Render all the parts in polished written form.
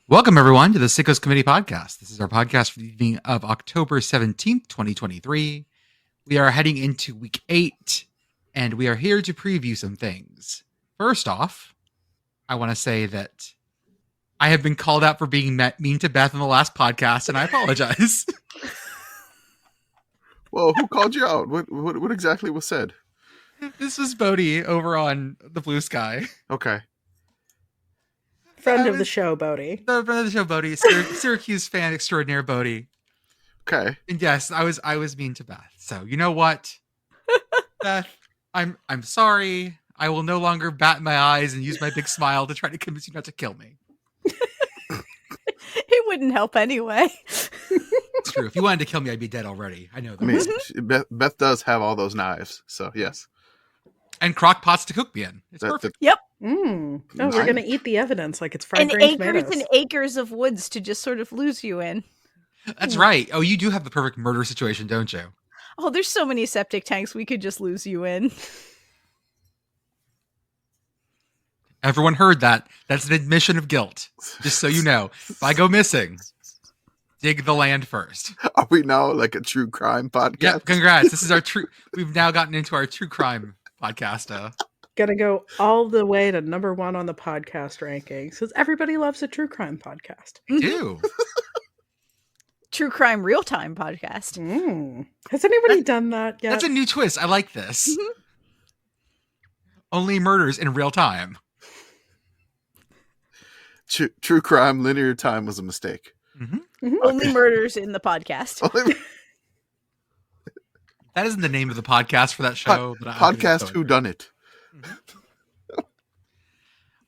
Welcome, everyone, to the Sickos Committee podcast. This is our podcast for the evening of October 17th, 2023. We are heading into week 8, and we are here to preview some things. First off, I want to say that I have been called out for being mean to Beth in the last podcast, and I apologize. Well, who called you out? What exactly was said? This was Bodie over on the Blue Sky. Okay. Friend of the show, Bodie. The friend of the show, Bodie. Syracuse fan extraordinaire, Bodie. Okay. And yes, I was mean to Beth. So you know what, Beth, I'm sorry. I will no longer bat my eyes and use my big smile to try to convince you not to kill me. It wouldn't help anyway. It's true. If you wanted to kill me, I'd be dead already. I know that. I mean, Beth does have all those knives, so yes. And crock pots to cook me in. It's perfect. Yep. Oh, we're gonna eat the evidence like it's fried And green acres tomatoes. and acres of woods to just sort of lose you in. That's right. Oh, you do have the perfect murder situation, don't you? Oh, there's so many septic tanks we could just lose you in. Everyone heard that. That's an admission of guilt. Just so you know. If I go missing, dig the land first. Are we now like a true crime podcast? Yeah, congrats. This is our true. We've now gotten into our true crime podcast. Gonna go all the way to number 1 on the podcast rankings because everybody loves a true crime podcast. I do. True crime real time podcast. Has anybody done that yet? That's a new twist. I like this. Only murders in real time. True crime linear time was a mistake. Only murders in the podcast. That isn't the name of the podcast for that show. But Podcast Who Done It. Well,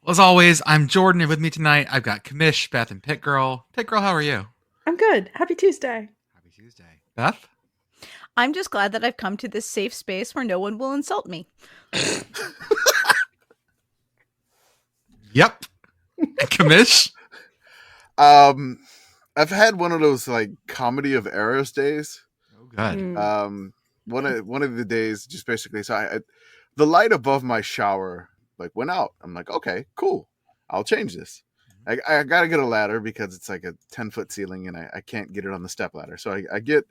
as always, I'm Jordan, and with me tonight, I've got Commish, Beth, and Pitt Girl. Pitt Girl, how are you? I'm good. Happy Tuesday. Happy Tuesday. Beth? I'm just glad that I've come to this safe space where no one will insult me. Yep. And Commish? I've had one of those like comedy of errors days. Oh, good. One of the days, just basically, so the light above my shower like went out. I'm like, okay, cool. I'll change this. I gotta get a ladder because it's like a 10-foot ceiling and I can't get it on the step ladder. So I get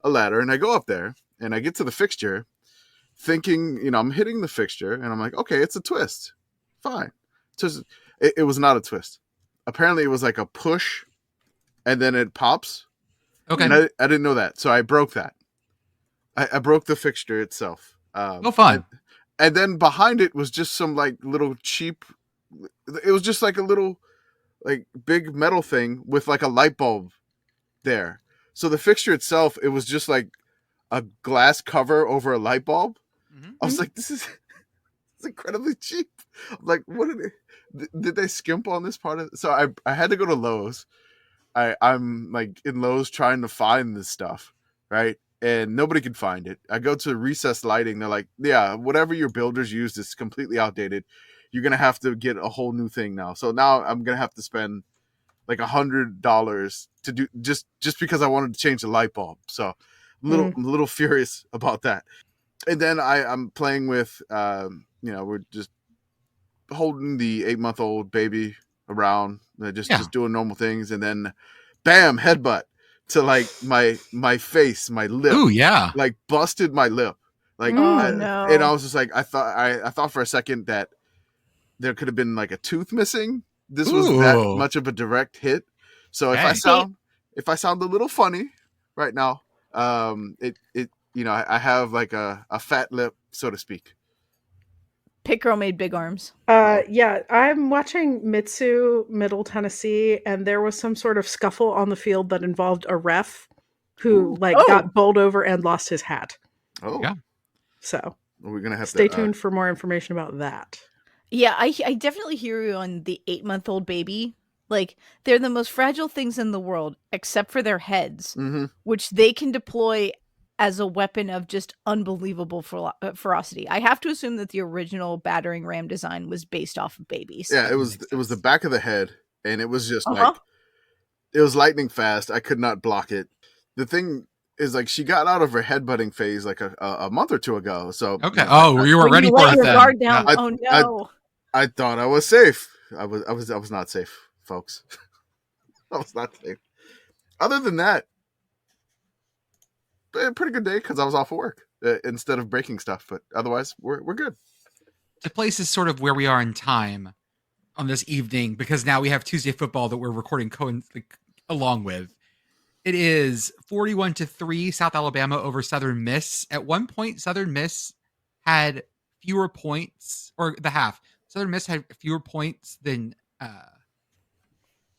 a ladder and I go up there and I get to the fixture thinking, I'm hitting the fixture and I'm like, okay, it's a twist. Fine. It was not a twist. Apparently it was like a push and then it pops. Okay. And I didn't know that. So I broke that. I broke the fixture itself. Fun. And then behind it was just some like little cheap, it was just like a little like big metal thing with like a light bulb there. So the fixture itself, it was just like a glass cover over a light bulb. I was like, it's incredibly cheap. I'm like, what did they skimp on this part of it? So I had to go to Lowe's. I'm like in Lowe's trying to find this stuff, right? And nobody could find it. I go to Recessed Lighting. They're like, yeah, whatever your builders used is completely outdated. You're going to have to get a whole new thing now. So now I'm going to have to spend like $100 to do just because I wanted to change the light bulb. So I'm a little furious about that. And then I'm playing with, we're just holding the 8-month-old baby around, just doing normal things. And then bam, headbutt to like my face, my lip. Ooh, yeah. Like busted my lip. Like, no. And I was just like, I thought for a second that there could have been like a tooth missing. This was that much of a direct hit. So if I sound a little funny right now, I have like a fat lip, so to speak. Pitt Girl made big arms. Yeah, I'm watching Mitsu Middle Tennessee, and there was some sort of scuffle on the field that involved a ref who got bowled over and lost his hat. Oh, yeah. So we're gonna have stay to tuned for more information about that. Yeah, I definitely hear you on the 8-month-old baby. Like, they're the most fragile things in the world, except for their heads, which they can deploy as a weapon of just unbelievable ferocity. I have to assume that the original battering ram design was based off of babies. Yeah, it was the back of the head, and it was just like, it was lightning fast. I could not block it. The thing is, like, she got out of her headbutting phase like a month or two ago. So okay. You weren't ready for it then. Guard down. Yeah. Oh no! I thought I was safe. I was not safe, folks. That was not today. Other than that, a pretty good day because I was off work instead of breaking stuff. But otherwise, we're good. The place is sort of where we are in time on this evening because now we have Tuesday football that we're recording along with. It is 41-3 South Alabama over Southern Miss. At one point, Southern Miss had fewer points, or the half. Southern Miss had fewer points than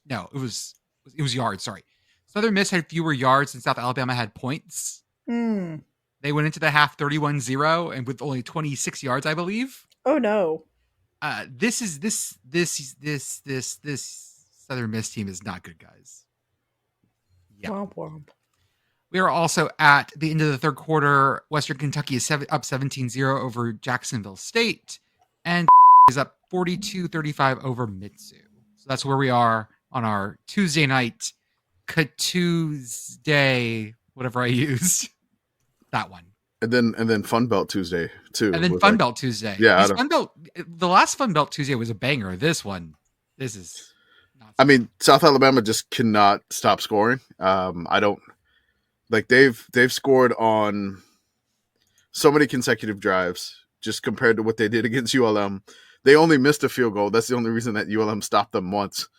no, it was yards. Sorry, Southern Miss had fewer yards than South Alabama had points. They went into the half 31-0 and with only 26 yards, I believe. Oh no. This Southern Miss team is not good, guys. Yeah. Womp womp. We are also at the end of the third quarter. Western Kentucky is up 17-0 over Jacksonville State, and is up 42-35 over Mitsu. So that's where we are on our Tuesday night, Tuesday, whatever I used. That one. And then Fun Belt Tuesday too. And then Fun Belt Tuesday. Yeah, the last Fun Belt Tuesday was a banger. This is not. I mean, South Alabama just cannot stop scoring. I don't like they've scored on so many consecutive drives just compared to what they did against ULM. They only missed a field goal. That's the only reason that ULM stopped them once.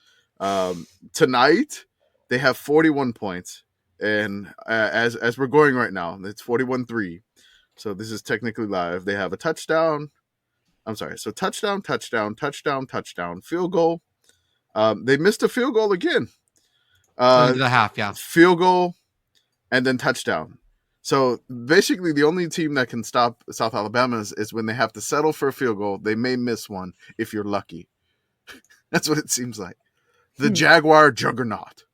Tonight they have 41 points. And as we're going right now, it's 41-3. So this is technically live. They have a touchdown. I'm sorry. So touchdown, field goal. They missed a field goal again. The half, yeah. Field goal, and then touchdown. So basically the only team that can stop South Alabama is when they have to settle for a field goal. They may miss one if you're lucky. That's what it seems like. The Jaguar juggernaut.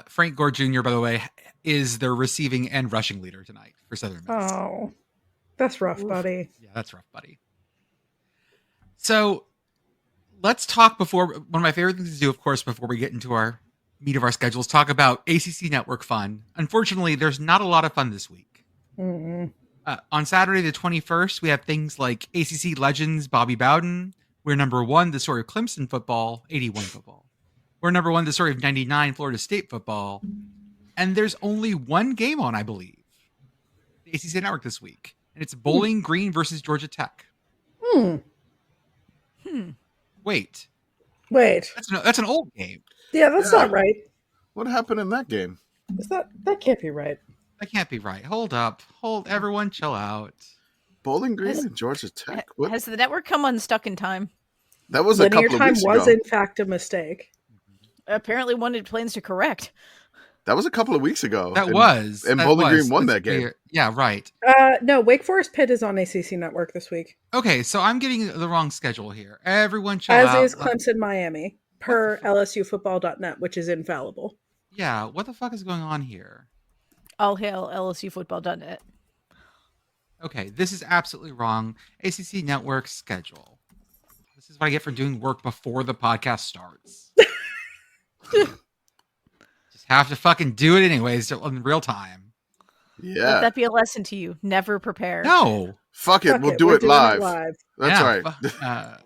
Frank Gore Jr., by the way, is their receiving and rushing leader tonight for Southern Miss. Oh, that's rough, buddy. Yeah, that's rough, buddy. So let's talk one of my favorite things to do, of course, before we get into our meat of our schedules, talk about ACC Network fun. Unfortunately, there's not a lot of fun this week. On Saturday, the 21st, we have things like ACC Legends, Bobby Bowden. We're number 1, the story of Clemson football, 81 football. We're number 1, the story of 99 Florida State football. And there's only one game on, I believe, the ACC Network this week. And it's Bowling Green versus Georgia Tech. Wait. That's an old game. Yeah, that's not right. What happened in that game? That can't be right. That can't be right. Hold up. Everyone chill out. Bowling Green and Georgia Tech? What? Has the network come unstuck in time? That was a Linear couple of time weeks was ago. in fact a mistake. Apparently wanted plans to correct. That was a couple of weeks ago. And Bowling Green won that game. Yeah, right. No, Wake Forest Pitt is on ACC Network this week. Okay, so I'm getting the wrong schedule here. Everyone chill As out. is Clemson Miami, per LSUfootball.net, which is infallible. Yeah, what the fuck is going on here? All hail LSUfootball.net. Okay, this is absolutely wrong. ACC Network schedule. This is what I get for doing work before the podcast starts. Just have to fucking do it anyways in real time. Yeah. Let that be a lesson to you. Never prepare. No. Fuck it. We'll do We're it doing live. live. That's Yeah, right.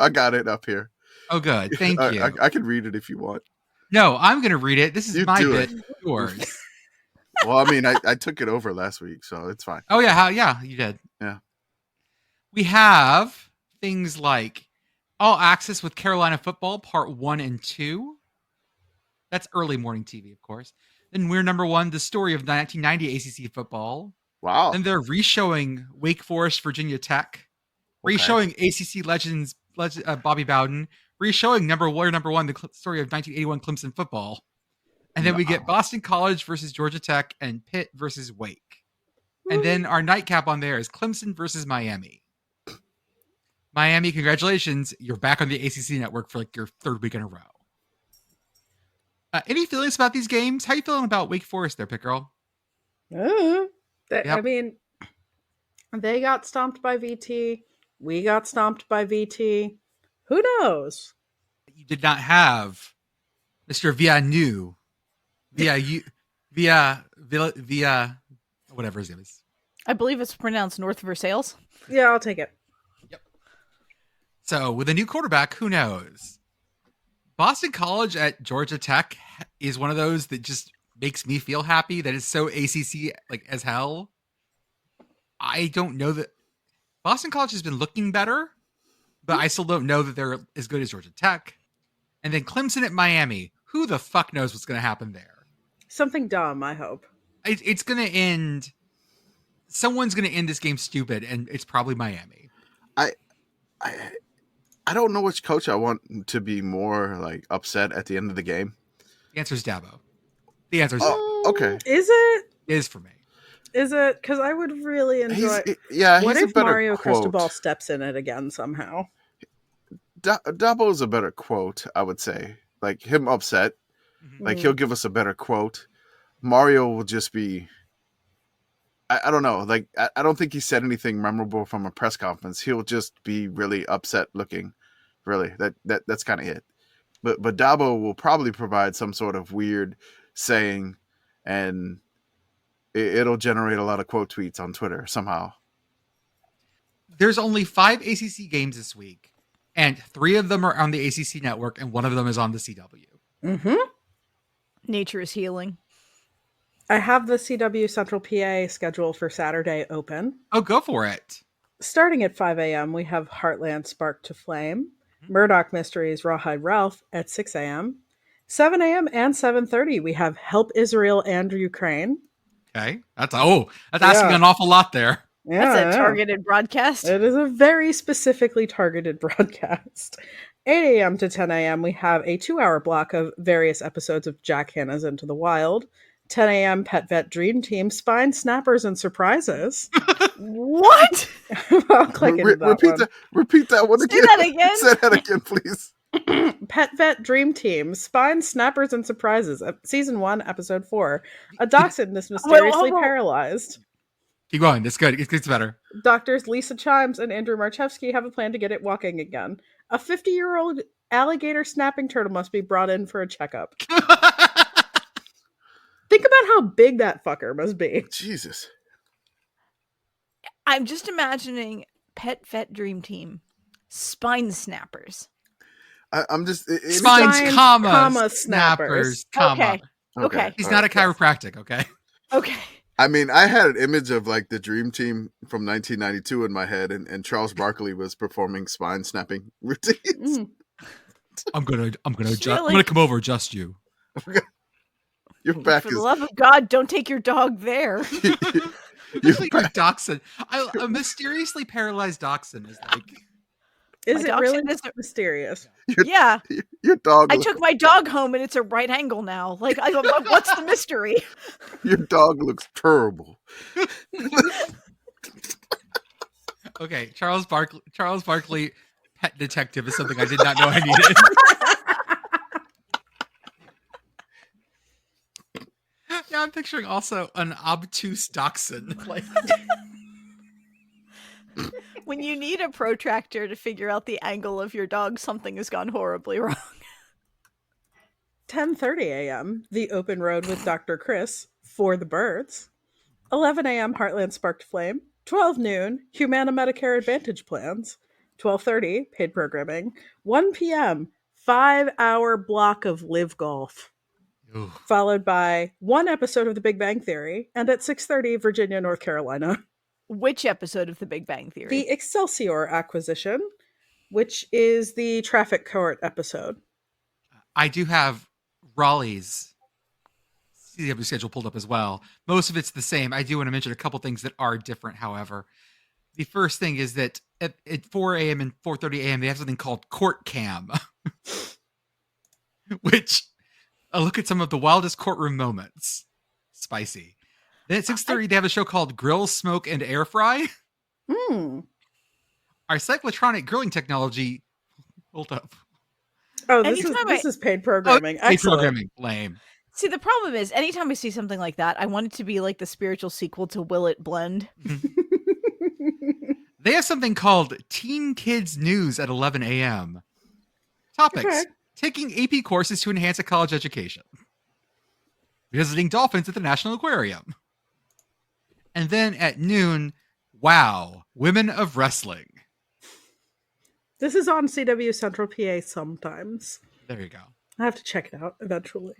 I got it up here. Oh, good. Thank you. I can read it if you want. No, I'm going to read it. This is You my do bit. it. Yours. Well, I mean, I took it over last week, so it's fine. Oh, yeah. Yeah, you did. Yeah. We have things like All Access with Carolina Football, Part 1 and 2. That's early morning TV, of course. Then we're number 1, the story of 1990 ACC football. Wow. Then they're re-showing Wake Forest, Virginia Tech. Re-showing ACC Legends, Bobby Bowden. Re-showing number one, the story of 1981 Clemson football. And then we get Boston College versus Georgia Tech and Pitt versus Wake. And then our nightcap on there is Clemson versus Miami. Miami, congratulations. You're back on the ACC network for like your 3rd week in a row. Any feelings about these games? How you feeling about Wake Forest there, Pitt Girl? I mean, they got stomped by VT. We got stomped by VT. Who knows? You did not have Mr. Villeneuve. Via whatever his name is. I believe it's pronounced North Versailles. Yeah, I'll take it. Yep. So with a new quarterback, who knows? Boston College at Georgia Tech is one of those that just makes me feel happy. That is so ACC like as hell. I don't know that Boston College has been looking better, but I still don't know that they're as good as Georgia Tech. And then Clemson at Miami. Who the fuck knows what's going to happen there? Something dumb, I hope. It's going to end. Someone's going to end this game stupid, and it's probably Miami. I don't know which coach I want to be more like upset at the end of the game. The answer is Dabo. The answer is okay. Is it? It is for me. Is it? Because I would really enjoy. What He's if Mario Cristobal steps in it again somehow? Dabo's a better quote, I would say. Like him upset, like he'll give us a better quote. Mario will just be. I don't know. Like I don't think he said anything memorable from a press conference. He'll just be really upset looking. Really, that's kind of it. But Dabo will probably provide some sort of weird saying, and it'll generate a lot of quote tweets on Twitter somehow. There's only 5 ACC games this week, and 3 of them are on the ACC network, and 1 of them is on the CW. Mm-hmm. Nature is healing. I have the CW Central PA schedule for Saturday open. Oh, go for it. Starting at 5 a.m., we have Heartland Spark to Flame, Murdoch Mysteries Rawhide Ralph at 6 a.m. 7 a.m. and 7:30, we have Help Israel and Ukraine. Okay. That's asking an awful lot there. Yeah, that's a targeted broadcast. It is a very specifically targeted broadcast. 8 a.m. to 10 a.m., we have a 2-hour block of various episodes of Jack Hanna's Into the Wild. 10 a.m. Pet Vet Dream Team, Spine Snappers and Surprises. What? I'll click into that Repeat that one again. Say that again. Say that again, please. Pet Vet Dream Team, Spine Snappers and Surprises. Season 1, Episode 4. A dachshund is mysteriously paralyzed. Keep going. It's good. It gets better. Doctors Lisa Chimes and Andrew Marchevsky have a plan to get it walking again. A 50-year-old alligator snapping turtle must be brought in for a checkup. Think about how big that fucker must be. Jesus. I'm just imagining Pet Vet Dream Team, Spine Snappers. I'm just... Spines, comma, snappers, comma. Okay. He's not a chiropractic, okay? Okay. I mean, I had an image of like the Dream Team from 1992 in my head, and Charles Barkley was performing spine snapping routines. I'm gonna come over, adjust you. Your back For the love of God, don't take your dog there. Your dachshund. A mysteriously paralyzed dachshund is like. Is it really mysterious? Yeah. Your dog. I took my dog home and it's a right angle now. Like, what's the mystery? Your dog looks terrible. Okay, Charles Barkley, pet detective is something I did not know I needed. Now I'm picturing also an obtuse dachshund. Like. When you need a protractor to figure out the angle of your dog, something has gone horribly wrong. 10:30 a.m., The Open Road with Dr. Chris, For the Birds. 11 a.m., Heartland Sparked Flame. 12 noon, Humana Medicare Advantage Plans. 12:30, paid programming. 1 p.m., 5-hour block of Live Golf. Ooh. Followed by 1 episode of The Big Bang Theory, and at 6:30, Virginia, North Carolina. Which episode of The Big Bang Theory? The Excelsior acquisition, which is the traffic court episode. I do have Raleigh's CW schedule pulled up as well. Most of it's the same. I do want to mention a couple things that are different, however. The first thing is that at 4 a.m. and 4:30 a.m. they have something called Court Cam, which a look at some of the wildest courtroom moments. Spicy. Then at 6:30 they have a show called Grill, Smoke, and Air Fry. Our cyclotronic grilling technology. Hold up. Oh, this is paid programming. Paid programming. Lame. See, the problem is, anytime I see something like that, I want it to be like the spiritual sequel to Will It Blend? They have something called Teen Kids News at 11 a.m. Topics. Okay. Taking AP courses to enhance a college education. Visiting dolphins at the National Aquarium. And then at noon, wow, Women of Wrestling. This is on CW Central PA sometimes. There you go. I have to check it out eventually.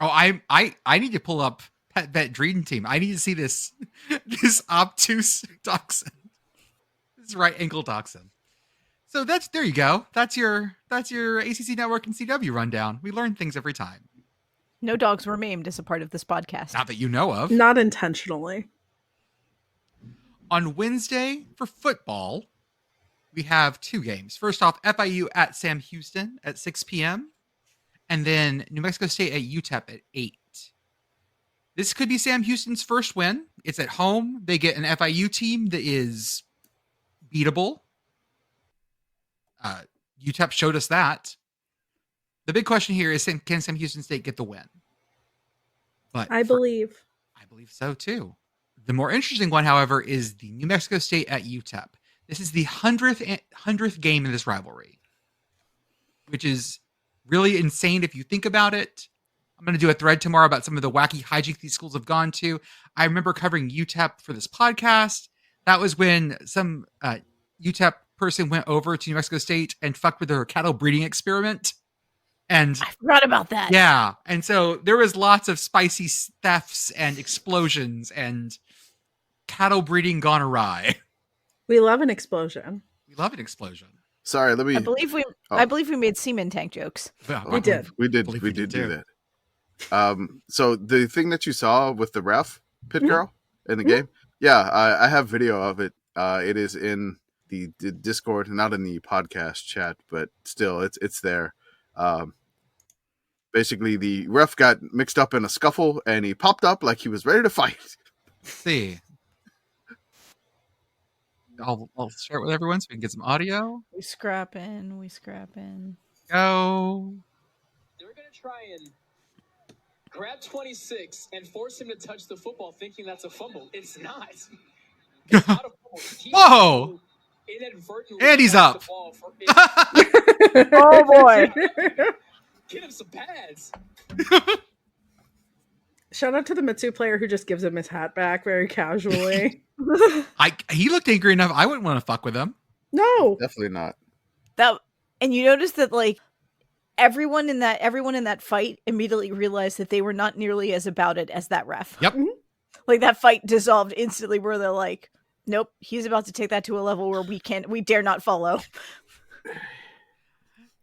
Oh, I need to pull up Pet Vet Dream Team. I need to see this obtuse dachshund. This right ankle dachshund. So there you go. That's your ACC Network and CW rundown. We learn things every time. No dogs were maimed as a part of this podcast. Not that you know of. Not intentionally. On Wednesday for football, we have 2 games. First off, FIU at Sam Houston at 6 p.m. And then New Mexico State at UTEP at 8. This could be Sam Houston's first win. It's at home. They get an FIU team that is beatable. UTEP showed us that. The big question here is, can Sam Houston State get the win? But I believe so too. The more interesting one, however, is the New Mexico State at UTEP. This is the 100th game in this rivalry, which is really insane if you think about it. I'm going to do a thread tomorrow about some of the wacky hijinks these schools have gone to. I remember covering UTEP for this podcast. That was when some UTEP person went over to New Mexico State and fucked with their cattle breeding experiment. And I forgot about that. Yeah. And so there was lots of spicy thefts and explosions and cattle breeding gone awry. we love an explosion. We love an explosion. Sorry, let me. I believe we made semen tank jokes. Well, We did. We did do that. So the thing that you saw with the ref, Pitt Girl, in the game, yeah, I have video of it. It is in the Discord, not in the podcast chat, but still, it's there. Basically, the ref got mixed up in a scuffle, and he popped up like he was ready to fight. Let's see. I'll share it with everyone so we can get some audio. We scrapping. Go. They're going to try and grab 26 and force him to touch the football thinking that's a fumble. It's not. It's not a fumble. Whoa. And he's up. Oh boy. Get him some pads. Shout out to the Mitsu player who just gives him his hat back very casually. He looked angry enough. I wouldn't want to fuck with him. No. Definitely not. And you notice that like everyone in that fight immediately realized that they were not nearly as about it as that ref. Yep. Like that fight dissolved instantly where they're like, nope, he's about to take that to a level where we dare not follow.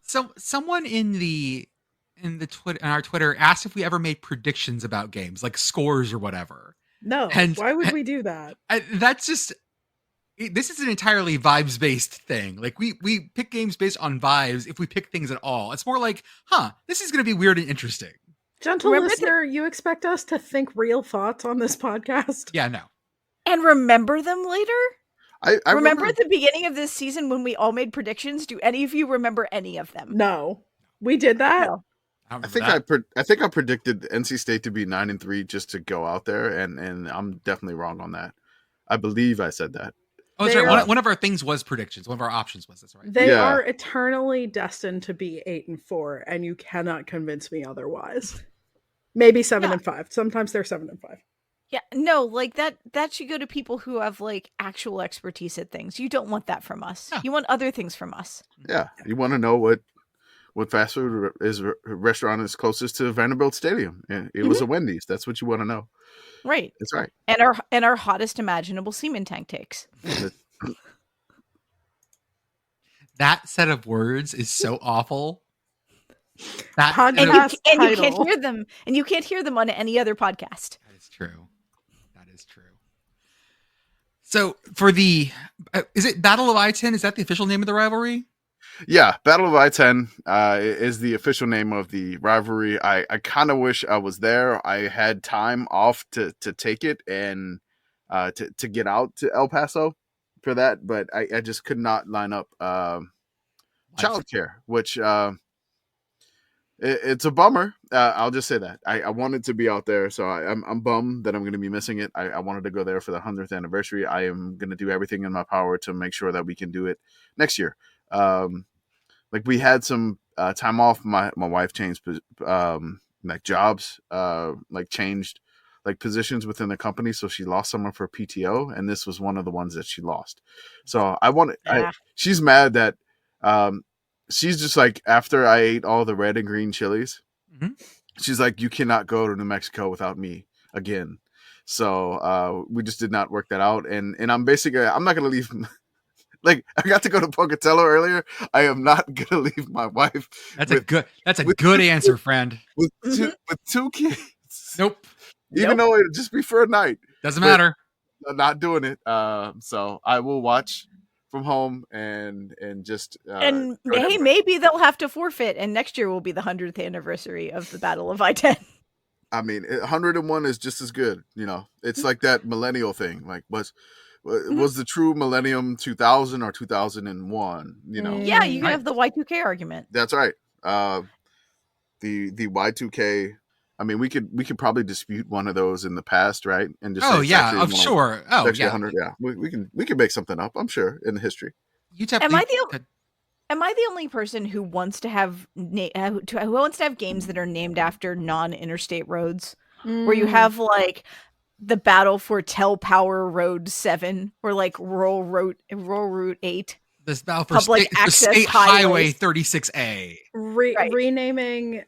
So someone in our Twitter asked if we ever made predictions about games, like scores or whatever. No. And why would we do that? That's just, this is an entirely vibes based thing. Like we pick games based on vibes if we pick things at all. It's more like, this is going to be weird and interesting. Gentle listener, you expect us to think real thoughts on this podcast? Yeah, no. And remember them later? I remember at the beginning of this season when we all made predictions. Do any of you remember any of them? No. We did that? No. I think I predicted NC State to be 9-3 just to go out there, and I'm definitely wrong on that. I believe I said that. Oh, that's right. One of our things was predictions. One of our options was this, right? They are eternally destined to be 8-4, and you cannot convince me otherwise. Maybe 7-5. Sometimes they're 7-5. Yeah, no, like that should go to people who have like actual expertise at things. You don't want that from us. Yeah. You want other things from us. Yeah, you want to know what fast food restaurant is closest to Vanderbilt Stadium? It was a Wendy's. That's what you want to know. Right. That's right. And our hottest imaginable semen tank takes. That set of words is so awful. Podcast You can't hear them, and you can't hear them on any other podcast. That is true. So for the, is it Battle of I-10? Is that the official name of the rivalry? Yeah, Battle of I-10 is the official name of the rivalry. I kind of wish I was there. I had time off to take it and to get out to El Paso for that, but I just could not line up childcare, which it's a bummer. I'll just say that. I wanted to be out there, so I'm bummed that I'm going to be missing it. I wanted to go there for the 100th anniversary. I am going to do everything in my power to make sure that we can do it next year. Like we had some time off. My wife changed like jobs, like changed like positions within the company, so she lost some of her PTO, and this was one of the ones that she lost. So she's mad that she's just like, after I ate all the red and green chilies, Mhm. she's like, you cannot go to New Mexico without me again. So we just did not work that out. And I'm basically, I'm not going to leave. Like, I got to go to Pocatello earlier. I am not going to leave my wife. That's a good answer, friend. With two kids. Nope. Even though it'd just be for a night. Doesn't matter. I'm not doing it. So I will watch from home and just. And hey, maybe they'll have to forfeit, and next year will be the 100th anniversary of the Battle of I-10. I mean, 101 is just as good. You know, it's like that millennial thing. Like, was the true millennium 2000 or 2001? You know. Yeah, you can have the Y2K argument. That's right. The Y2K. I mean, we could probably dispute one of those in the past, right? And just sure. Oh, yeah. 100. Yeah, we can make something up. I'm sure in the history. Am I the only person who wants to have who wants to have games that are named after non-interstate roads, where you have like the battle for Tel Power Road 7 or like Rural Route 8? This battle for public access State Highway 36A. Renaming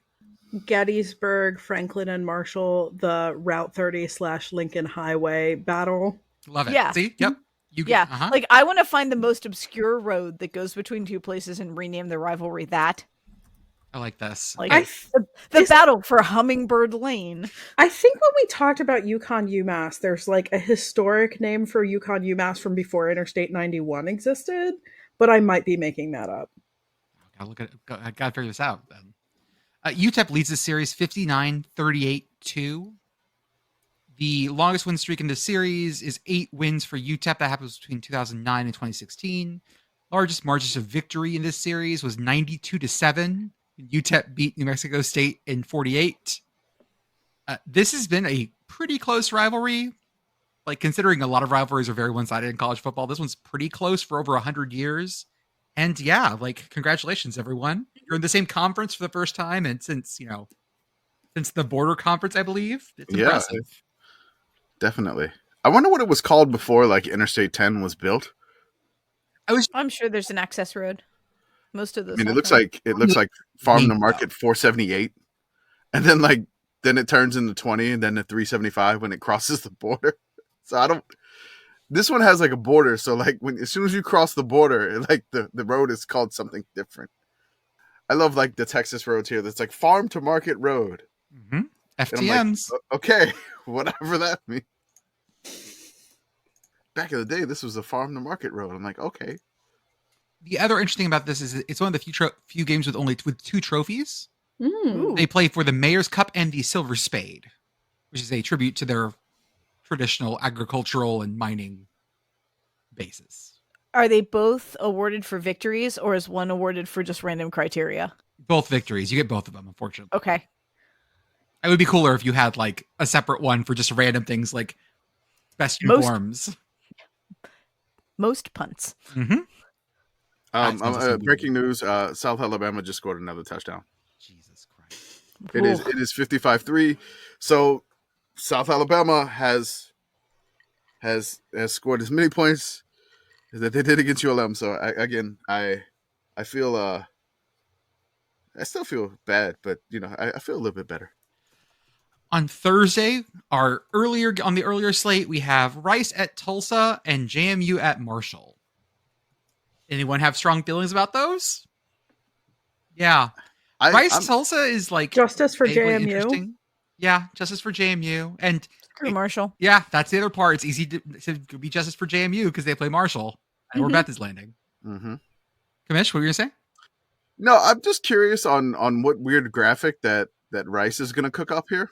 Gettysburg, Franklin, and Marshall the Route 30/Lincoln Highway battle. Love it. Yeah. See? Yep. Like, I want to find the most obscure road that goes between two places and rename the rivalry that. I like this. Like the battle for Hummingbird Lane. I think when we talked about Yukon UMass, there's like a historic name for Yukon UMass from before Interstate 91 existed, but I might be making that up. I gotta figure this out then. UTEP leads the series 59-38-2. The longest win streak in the series is 8 wins for UTEP. That happens between 2009 and 2016. Largest margin of victory in this series was 92-7. UTEP beat New Mexico State in 48. This has been a pretty close rivalry. Like, considering a lot of rivalries are very one-sided in college football, this one's pretty close for over 100 years. And yeah, like, congratulations, everyone. You're in the same conference for the first time, and since the border conference, I believe. It's impressive. Definitely. I wonder what it was called before, like, Interstate 10 was built. I'm sure there's an access road. Most of those. I mean, it looks like Farm to Market 478, and then it turns into 20, and then the 375 when it crosses the border. So this one has like a border, so like as soon as you cross the border, like the road is called something different. I love like the Texas roads here. That's like Farm to Market Road. Mm-hmm. FTMs. Like, okay, whatever that means. Back in the day, this was a Farm to Market Road. I'm like, okay. The other interesting about this is it's one of the few games with 2 trophies. Mm. They play for the Mayor's Cup and the Silver Spade, which is a tribute to their traditional agricultural and mining bases. Are they both awarded for victories, or is one awarded for just random criteria? Both victories. You get both of them, unfortunately. Okay. It would be cooler if you had like a separate one for just random things like best uniforms. Most punts. Mm-hmm. Breaking news: South Alabama just scored another touchdown. Jesus Christ! It is 55-3. So South Alabama has scored as many points that they did against ULM. So I feel I still feel bad, but I feel a little bit better. On Thursday, on the earlier slate, we have Rice at Tulsa and JMU at Marshall. Anyone have strong feelings about those? Yeah. Tulsa is like justice for JMU. Yeah, justice for JMU. And screw Marshall. Yeah, that's the other part. It's easy to be justice for JMU because they play Marshall. And where Beth is landing. Mm-hmm. Commish, what were you going to say? No, I'm just curious on what weird graphic that Rice is going to cook up here.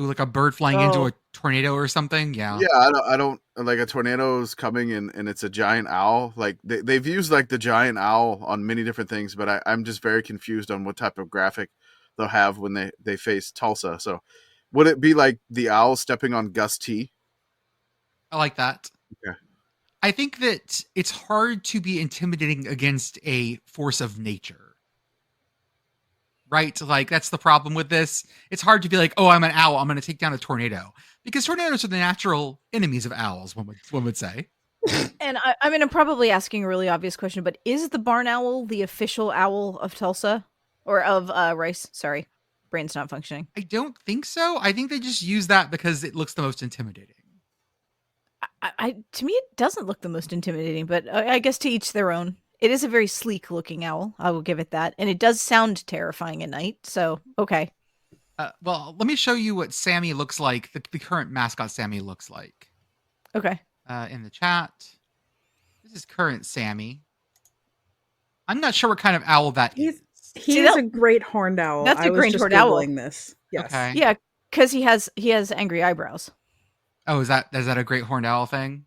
Ooh, like a bird flying into a tornado or something? Yeah. Yeah, I don't like a tornado is coming and it's a giant owl. Like they've used like the giant owl on many different things, but I'm just very confused on what type of graphic they'll have when they face Tulsa. So would it be like the owl stepping on Gus T? I like that. Okay. I think that it's hard to be intimidating against a force of nature. Right? Like, that's the problem with this. It's hard to be like, oh, I'm an owl, I'm going to take down a tornado. Because tornadoes are the natural enemies of owls, one would say. And I mean, I'm probably asking a really obvious question, but is the barn owl the official owl of Tulsa? Or of Rice? Sorry. Brain's not functioning. I don't think so. I think they just use that because it looks the most intimidating. To me, it doesn't look the most intimidating, but I guess to each their own. It is a very sleek looking owl. I will give it that. And it does sound terrifying at night. So, okay. Well, let me show you what Sammy looks like. The current mascot Sammy looks like. Okay. In the chat. This is current Sammy. I'm not sure what kind of owl that is. He is a great horned owl. That's a great horned owl. This. Yes. Okay. Yeah, because he has angry eyebrows. Oh, is that a great horned owl thing?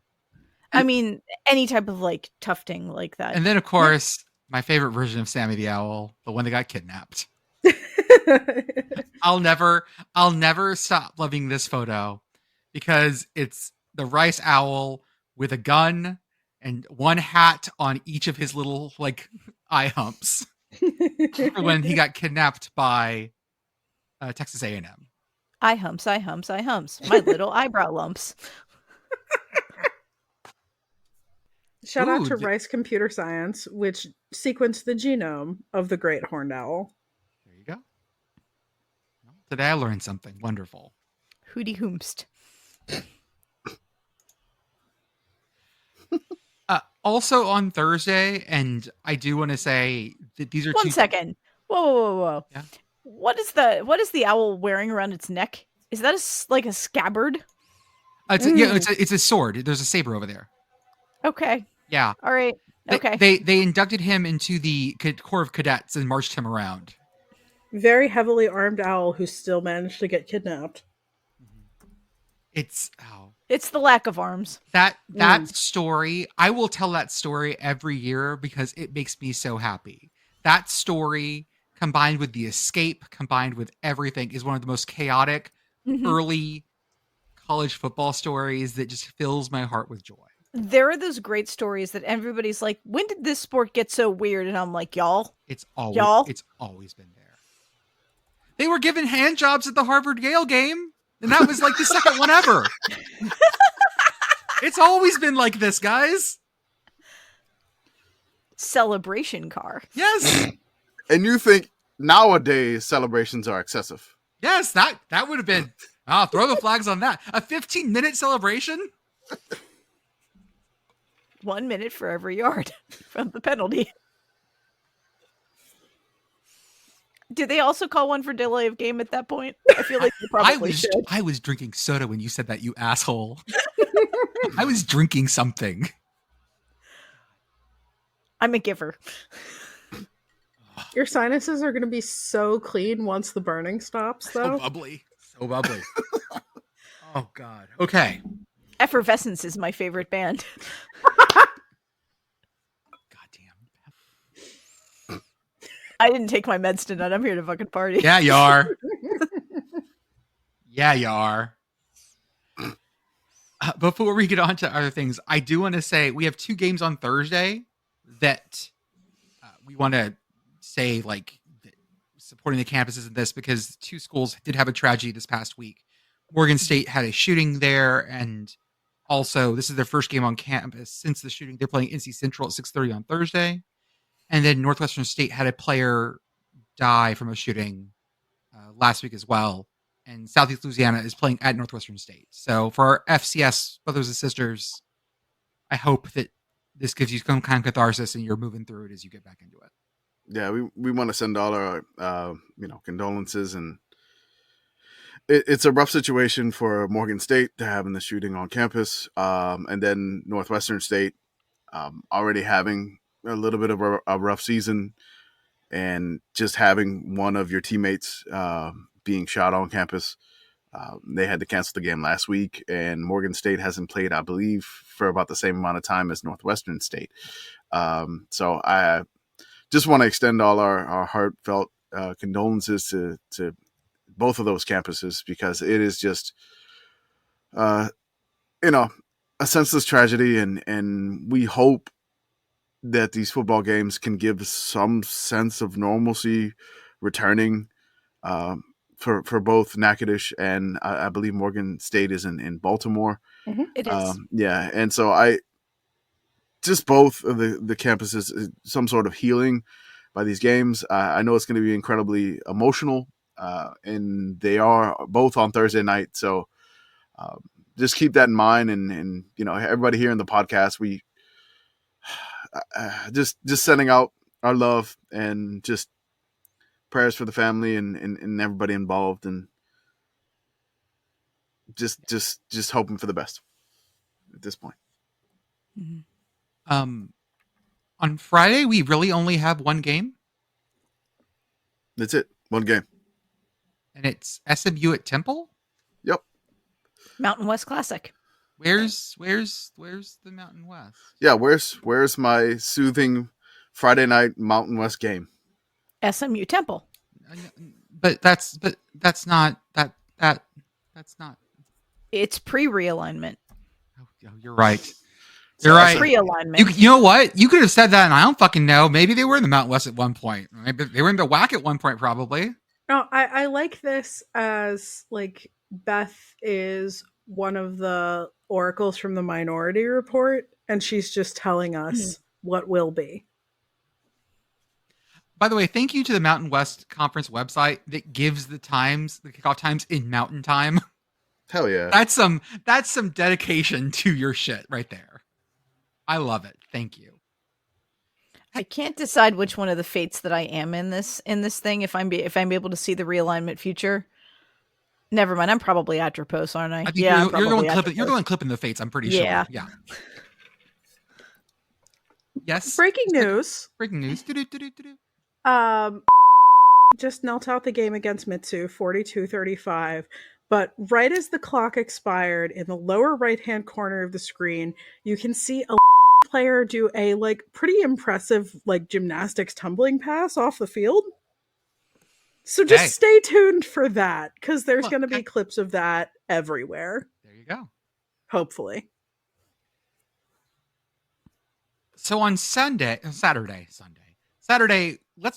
I mean, any type of like tufting like that. And then, of course, my favorite version of Sammy the Owl, the one that got kidnapped. I'll never stop loving this photo because it's the Rice Owl with a gun and one hat on each of his little like eye humps when he got kidnapped by Texas A&M. Eye humps, my little eyebrow lumps. Shout out to Rice Computer Science, which sequenced the genome of the great horned owl. There you go. Well, today I learned something wonderful. Hooty hoomst. Also on Thursday, and I do want to say that these are One second. Whoa. Yeah. What is the owl wearing around its neck? Is that like a scabbard? It's a sword. There's a saber over there. Okay. Yeah. All right. Okay. They inducted him into the Corps of Cadets and marched him around. Very heavily armed owl who still managed to get kidnapped. It's the lack of arms. That story, I will tell that story every year because it makes me so happy. That story, combined with the escape, combined with everything, is one of the most chaotic early college football stories that just fills my heart with joy. There are those great stories that everybody's like, when did this sport get so weird? And I'm like, y'all. It's always been there. They were given hand jobs at the Harvard-Yale game, and that was like the second one ever. It's always been like this, guys. Celebration car. Yes. And you think nowadays celebrations are excessive? Yes, that would have been. Throw the flags on that. A 15-minute celebration? 1 minute for every yard from the penalty. Did they also call one for delay of game at that point? I feel like they probably should. I was drinking soda when you said that, you asshole. I was drinking something. I'm a giver. Your sinuses are going to be so clean once the burning stops, though. So bubbly. Oh, God. Okay. Effervescence is my favorite band. Goddamn. I didn't take my meds tonight. I'm here to fucking party. Yeah, you are. Yeah, you are. Before we get on to other things, I do want to say we have 2 games on Thursday that we want to say, like, supporting the campuses in this because 2 schools did have a tragedy this past week. Morgan State had a shooting there, and also this is their first game on campus since the shooting. They're playing NC Central at 6:30 on Thursday. And then Northwestern State had a player die from a shooting last week as well. And Southeast Louisiana is playing at Northwestern State. So for our FCS brothers and sisters, I hope that this gives you some kind of catharsis and you're moving through it as you get back into it. Yeah, we want to send all our condolences, and it's a rough situation for Morgan State to having the shooting on campus, and then Northwestern State already having a little bit of a rough season, and just having one of your teammates being shot on campus. They had to cancel the game last week, and Morgan State hasn't played, I believe, for about the same amount of time as Northwestern State. So I just want to extend all our heartfelt condolences to both of those campuses, because it is just, a senseless tragedy, and we hope that these football games can give some sense of normalcy returning for both Natchitoches and I believe Morgan State is in Baltimore. It is. Yeah, and so I just both of the campuses, some sort of healing by these games. I know it's going to be incredibly emotional, and they are both on Thursday night. So just keep that in mind. And everybody here in the podcast, we just sending out our love and just prayers for the family and everybody involved, and just hoping for the best at this point. Mm-hmm. On Friday, we really only have one game. That's it. One game. And it's SMU at Temple? Yep. Mountain West Classic. Where's the Mountain West? Yeah, where's my soothing Friday night Mountain West game? SMU Temple. But that's not. It's pre-realignment. Oh, you're right. You're right. Pre-alignment. You know what? You could have said that, and I don't fucking know. Maybe they were in the Mountain West at one point. Maybe they were in the WAC at one point, probably. No, I like this as like Beth is one of the oracles from the Minority Report, and she's just telling us what will be. By the way, thank you to the Mountain West Conference website that gives the kickoff times in Mountain Time. Hell yeah. That's some dedication to your shit right there. I love it. Thank you. I can't decide which one of the fates that I am in this thing. If I'm able to see the realignment future, never mind. I'm probably Atropos, aren't I? I think Yeah, you're the one clipping the fates. I'm pretty sure. Yeah. Yes. Breaking news. Breaking news. Just knelt out the game against Mitsu, 42-35. But right as the clock expired, in the lower right-hand corner of the screen, you can see a player do a like pretty impressive like gymnastics tumbling pass off the field. So just stay tuned for that, because there's going to be clips of that everywhere. There you go. Hopefully. So on Saturday, let's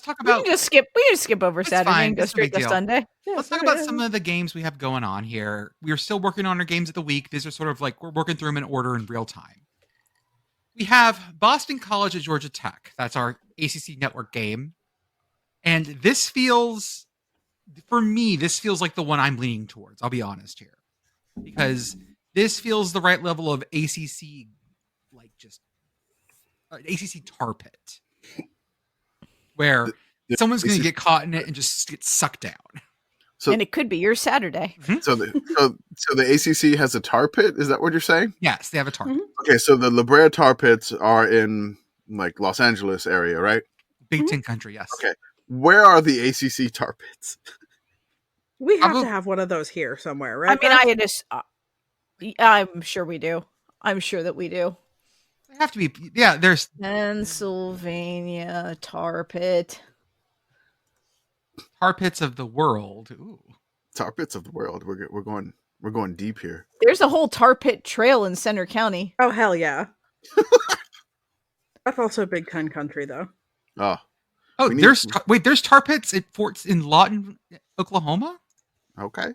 talk about. We can just skip over Saturday and go straight to Sunday. Yeah, let's talk about some of the games we have going on here. We're still working on our games of the week. These are sort of like we're working through them in order in real time. We have Boston College at Georgia Tech. That's our ACC network game. And this feels, for me, like the one I'm leaning towards. I'll be honest here. Because this feels the right level of ACC, like just ACC tar pit. Where someone's going to get caught in it and just get sucked down. And it could be your Saturday. Mm-hmm. So the ACC has a tar pit? Is that what you're saying? Yes, they have a tar pit. Okay, so the La Brea tar pits are in like Los Angeles area, right? Big Ten country, yes. Okay. Where are the ACC tar pits? We have to have one of those here somewhere, right? I mean, I'm sure we do. I'm sure that we do. They have to be. Yeah, there's Pennsylvania tar pit. Tar pits of the world. Ooh. Tar pits of the world. We're going deep here. There's a whole tar pit trail in Center County. Oh hell yeah! That's also Big Ten country, though. There's tar pits at forts in Lawton, Oklahoma. Okay,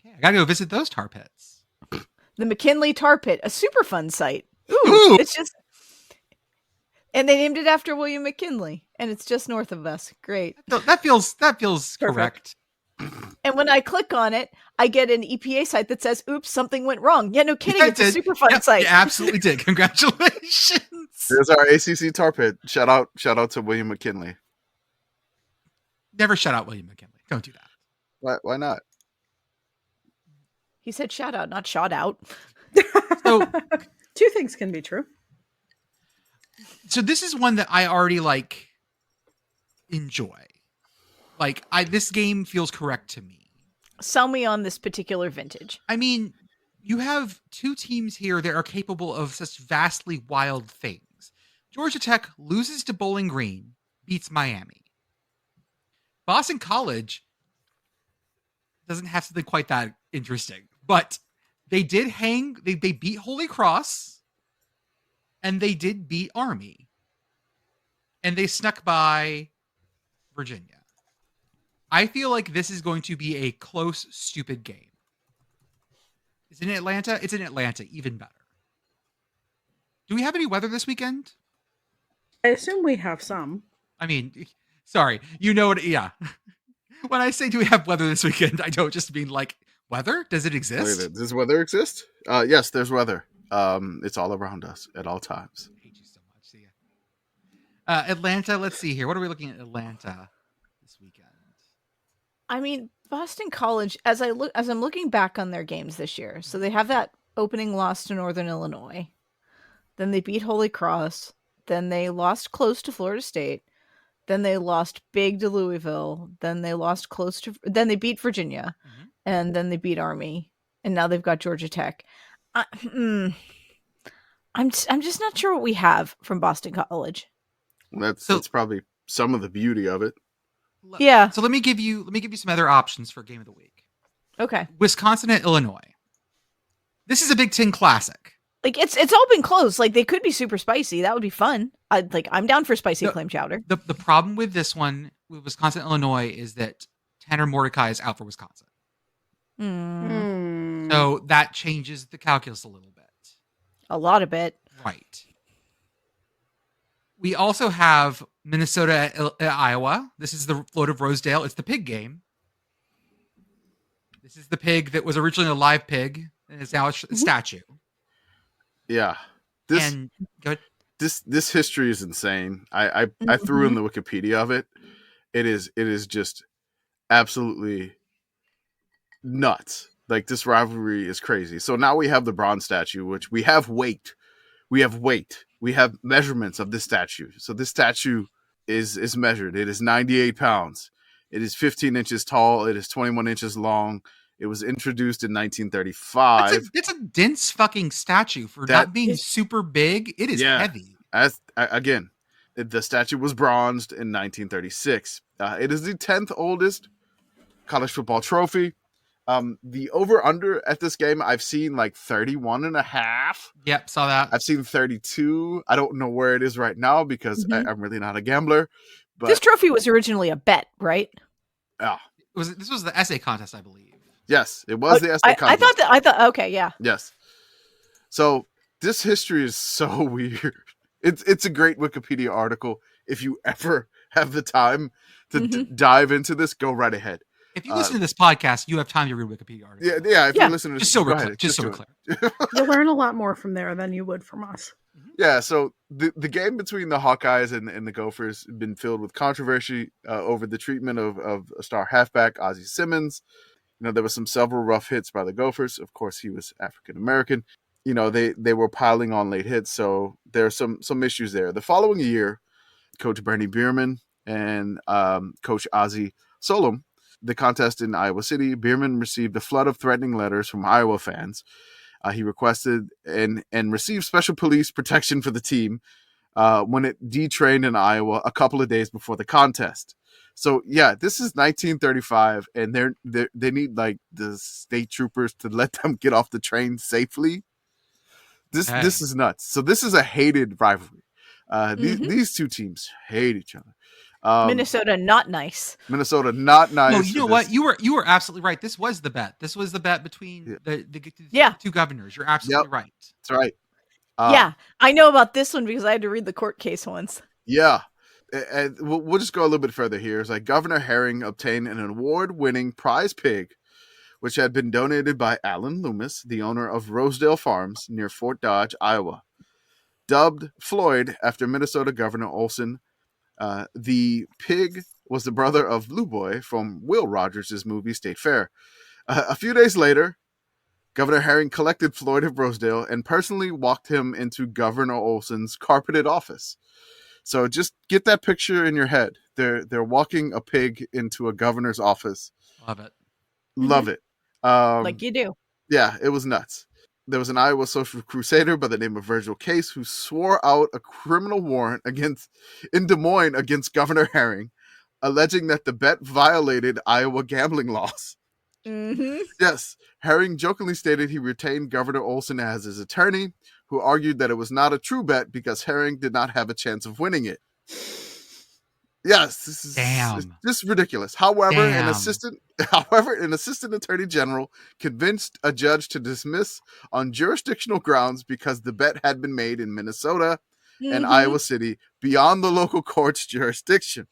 I gotta go visit those tar pits. The McKinley Tar Pit, a super fun site. Ooh. It's just, and they named it after William McKinley, and it's just north of us. Great. That feels correct. And when I click on it, I get an EPA site that says, "Oops, something went wrong." Yeah, no kidding. It's a super fun site. You absolutely did. Congratulations. There's our ACC tar pit. Shout out to William McKinley. Never shout out William McKinley. Don't do that. Why not? He said shout out, not shot out. So two things can be true. So this is one that I already like enjoy. Like this game feels correct to me. Sell me on this particular vintage. I mean, you have two teams here that are capable of such vastly wild things. Georgia Tech loses to Bowling Green, beats Miami. Boston College doesn't have something quite that interesting, but they did they beat Holy Cross, and they did beat Army, and they snuck by Virginia. I feel like this is going to be a close, stupid game. Is it in Atlanta? It's in Atlanta, even better. Do we have any weather this weekend? I assume we have some. I mean, sorry, you know what? Yeah. When I say do we have weather this weekend, I don't just mean like weather. Does it Wait, exist? does weather exist? Yes, there's weather. It's all around us at all times. I hate you so much. See ya. Atlanta. Let's see here. What are we looking at Atlanta this weekend? I mean, Boston College, as I'm looking back on their games this year, so they have that opening loss to Northern Illinois. Then they beat Holy Cross. Then they lost close to Florida State. Then they lost big to Louisville. Then they lost close to. Then they beat Virginia, and then they beat Army, and now they've got Georgia Tech. I'm just not sure what we have from Boston College. That's probably some of the beauty of it. Yeah. So let me give you some other options for game of the week. Okay. Wisconsin and Illinois. This is a Big Ten classic. Like it's all been close. Like they could be super spicy. That would be fun. I'm down for spicy clam chowder. The problem with this one with Wisconsin Illinois is that Tanner Mordecai is out for Wisconsin. So that changes the calculus a little bit. A lot of it. Right. We also have Minnesota at Iowa. This is the Floyd of Rosedale. It's the pig game. This is the pig that was originally a live pig and is now a statue. Yeah. This history is insane. I threw in the Wikipedia of it. It is just absolutely nuts. Like this rivalry is crazy. So now we have the bronze statue, which we have weight. We have measurements of this statue. So this statue is measured. It is 98 pounds. It is 15 inches tall. It is 21 inches long. It was introduced in 1935. It's a dense fucking statue for not being super big. It is heavy. Again, the statue was bronzed in 1936. It is the 10th oldest college football trophy. The over-under at this game, I've seen like 31.5. Yep, saw that. I've seen 32. I don't know where it is right now because I'm really not a gambler. But this trophy was originally a bet, right? Yeah. This was the essay contest, I believe. Yes, it was the essay contest. I thought okay, yeah. Yes. So this history is so weird. It's a great Wikipedia article. If you ever have the time to dive into this, go right ahead. If you listen to this podcast, you have time to read Wikipedia articles. Yeah. If you listen to this, just so we're clear. You'll learn a lot more from there than you would from us. Yeah, so the game between the Hawkeyes and the Gophers has been filled with controversy over the treatment of a star halfback, Ozzie Simmons. There was several rough hits by the Gophers. Of course, he was African American. They were piling on late hits, so there are some issues there. The following year, Coach Bernie Bierman and Coach Ozzie Solom, the contest in Iowa City, Bierman received a flood of threatening letters from Iowa fans. He requested and received special police protection for the team when it detrained in Iowa a couple of days before the contest. So yeah, this is 1935, and they need like the state troopers to let them get off the train safely. This is nuts. So this is a hated rivalry. These two teams hate each other. Minnesota not nice. Minnesota not nice. No, you know what? You were absolutely right. This was the bet. This was the bet between the two governors. You're absolutely right. That's right. Yeah, I know about this one because I had to read the court case once. Yeah. And we'll just go a little bit further here. It's like Governor Herring obtained an award-winning prize pig, which had been donated by Alan Loomis, the owner of Rosedale Farms near Fort Dodge, Iowa. Dubbed Floyd after Minnesota Governor Olson, the pig was the brother of Blue Boy from Will Rogers' movie State Fair. A few days later, Governor Herring collected Floyd of Rosedale and personally walked him into Governor Olson's carpeted office. So just get that picture in your head. They're walking a pig into a governor's office. Love it. Like you do. Yeah, it was nuts. There was an Iowa social crusader by the name of Virgil Case who swore out a criminal warrant in Des Moines against Governor Herring, alleging that the bet violated Iowa gambling laws. Yes, Herring jokingly stated he retained Governor Olson as his attorney, who argued that it was not a true bet because Herring did not have a chance of winning it. Yes, this is Damn. it's just ridiculous. However, Damn. an assistant attorney general convinced a judge to dismiss on jurisdictional grounds because the bet had been made in Minnesota and Iowa City beyond the local court's jurisdiction.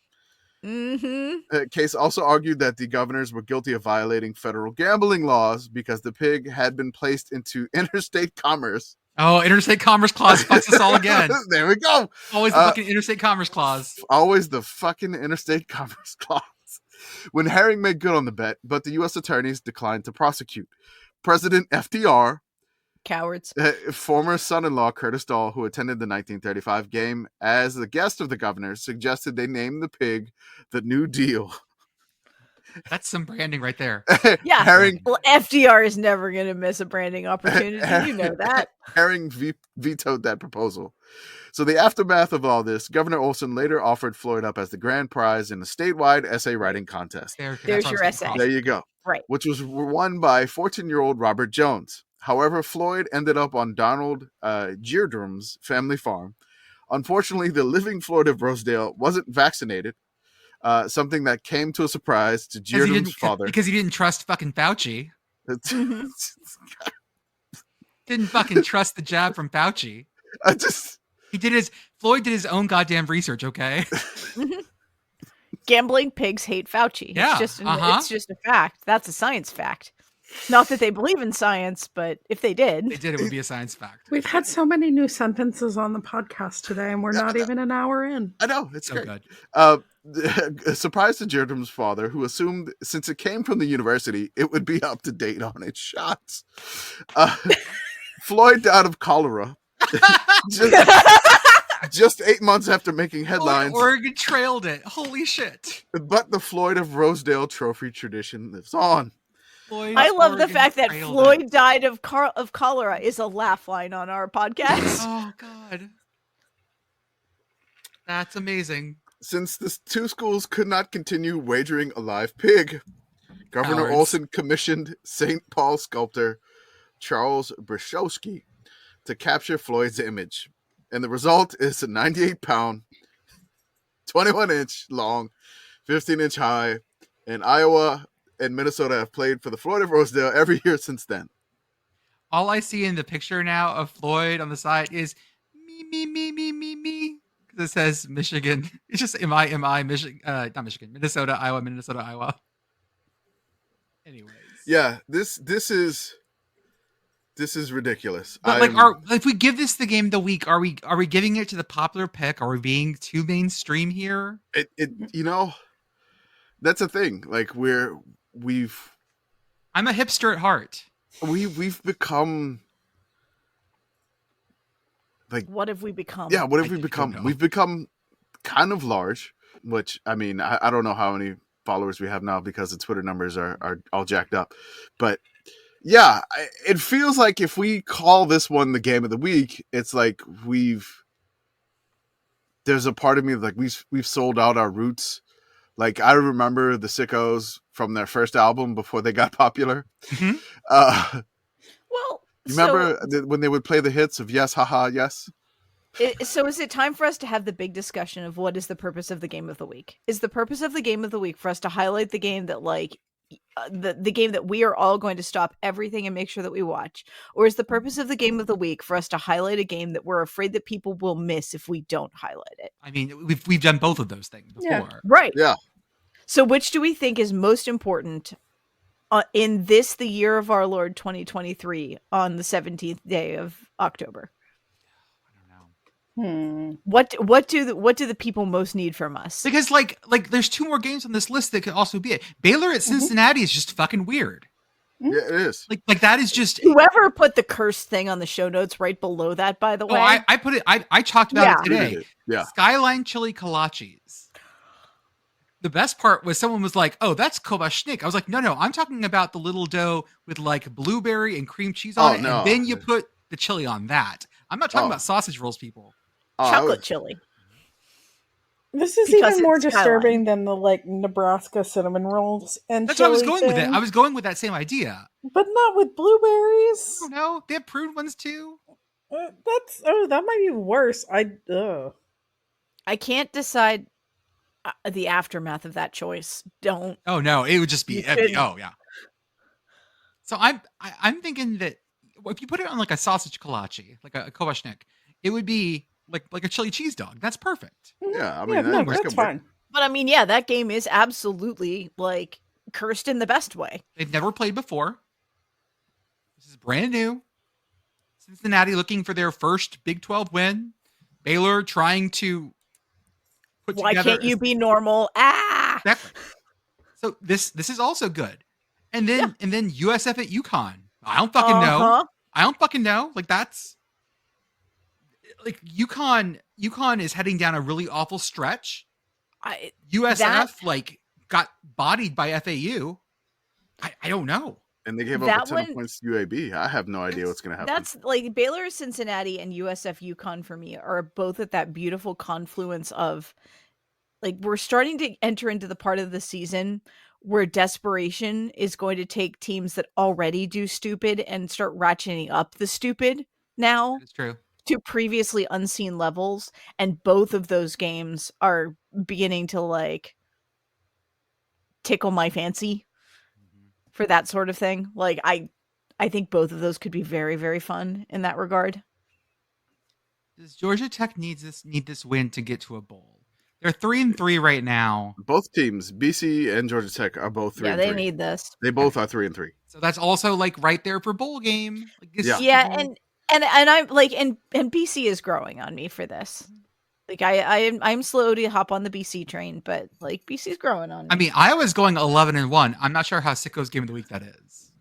The case also argued that the governors were guilty of violating federal gambling laws because the pig had been placed into interstate commerce. Oh, interstate commerce clause fucks us all again. There we go. Always the fucking interstate commerce clause. Always the fucking interstate commerce clause. When Herring made good on the bet, but the U.S. attorneys declined to prosecute. President FDR, Cowards. former son-in-law Curtis Dahl, who attended the 1935 game as the guest of the governor, suggested they name the pig the New Deal. That's some branding right there. Yeah. Herring, Well, FDR is never going to miss a branding opportunity. You know that. Herring vetoed that proposal. So the aftermath of all this, Governor Olson later offered Floyd up as the grand prize in a statewide essay writing contest. There's your essay. There you go. Right. Which was won by 14-year-old Robert Jones. However, Floyd ended up on Donald Jeerdrum's family farm. Unfortunately, the living Floyd of Rosedale wasn't vaccinated, something that came to a surprise to Jeerdrum's father. Because he didn't trust fucking Fauci. Didn't fucking trust the jab from Fauci. Floyd did his own goddamn research, okay? Gambling pigs hate Fauci. Yeah, It's just a fact. That's a science fact. Not that they believe in science, but if they did, it would be a science fact. We've had so many new sentences on the podcast today, and we're not even an hour in. I know, it's So great. good. A surprise to Jeerdrum's father, who assumed since it came from the university, it would be up to date on its shots. Floyd died of cholera. Just 8 months after making headlines. Oregon trailed it. Holy shit. But the Floyd of Rosedale trophy tradition lives on. I love the fact that Floyd died of cholera is a laugh line on our podcast. Oh, God. That's amazing. Since the two schools could not continue wagering a live pig, Governor Cowards. Olson commissioned St. Paul sculptor Charles Brishowski to capture Floyd's image. And the result is a 98-pound, 21-inch long, 15-inch high, and Iowa and Minnesota have played for the Floyd of Rosedale every year since then. All I see in the picture now of Floyd on the side is me. Because it says Michigan. It's just MI, Michigan, not Michigan, Minnesota, Iowa. Anyways. Yeah, this is ridiculous. But if we give this the game of the week, are we giving it to the popular pick? Are we being too mainstream here? That's a thing. Like I'm a hipster at heart. We've become like, what have we become? Yeah, what have we become? We've become kind of large, which I mean, I don't know how many followers we have now because the Twitter numbers are all jacked up. But yeah, it feels like if we call this one the game of the week, it's like there's a part of me like we've sold out our roots. Like I remember the Sickos from their first album before they got popular. Mm-hmm. Well, you remember when they would play the hits of Yes, Haha, Yes? So is it time for us to have the big discussion of what is the purpose of the game of the week? Is the purpose of the game of the week for us to highlight the game that like the game that we are all going to stop everything and make sure that we watch? Or is the purpose of the game of the week for us to highlight a game that we're afraid that people will miss if we don't highlight it? I mean, we've done both of those things before. Yeah. Right. Yeah. So which do we think is most important in the year of our Lord 2023 on the 17th day of October? I don't know. What do the people most need from us? Because like there's two more games on this list that could also be it. Baylor at Cincinnati is just fucking weird. Yeah, it is. Like that is just whoever put the curse thing on the show notes right below that, by the way. I put it. I talked about it today. Yeah. Skyline chili kolaches. The best part was someone was like, "Oh, that's kobashnik." I was like, "No, I'm talking about the little dough with like blueberry and cream cheese on it, no. and then you put the chili on that." I'm not talking about sausage rolls, people. Chocolate chili. This is Because even more it's disturbing than the like Nebraska cinnamon rolls and That's what I was chili going with it. thing. I was going with that same idea. But not with blueberries. I don't know. They have pruned ones too. That might be worse. I can't decide. the aftermath of that choice. Don't. Oh no, it would just be. You shouldn't. Oh yeah. So I'm thinking that if you put it on like a sausage kolache, like a kawashnik, it would be like a chili cheese dog. That's perfect. Yeah, I mean, yeah, no, that that's could work. fine. But I mean, yeah, that game is absolutely like cursed in the best way. They've never played before. This is brand new. Cincinnati looking for their first Big 12 win. Baylor trying to put Why together. can't you be normal? Ah! Exactly. So this is also good. And then USF at UConn. I don't fucking know. I don't fucking know. Like that's like UConn is heading down a really awful stretch. USF like got bodied by FAU. I don't know. And they gave up a ton of points to UAB. I have no idea what's going to happen. That's like Baylor, Cincinnati, and USF UConn for me are both at that beautiful confluence of like we're starting to enter into the part of the season where desperation is going to take teams that already do stupid and start ratcheting up the stupid now. It's true. To previously unseen levels, and both of those games are beginning to like tickle my fancy for that sort of thing. Like I think both of those could be very, very fun in that regard. Does Georgia Tech need this win to get to a bowl? They're 3-3 right now. Both teams, BC and Georgia Tech, are both 3-3. Yeah, they need this. They both are 3-3. So that's also like right there for bowl game. Like, yeah, and I'm like, and BC is growing on me for this. Like I'm slow to hop on the BC train, but like BC's growing on me. I mean, Iowa's going 11-1. I'm not sure how Sicko's game of the week that is.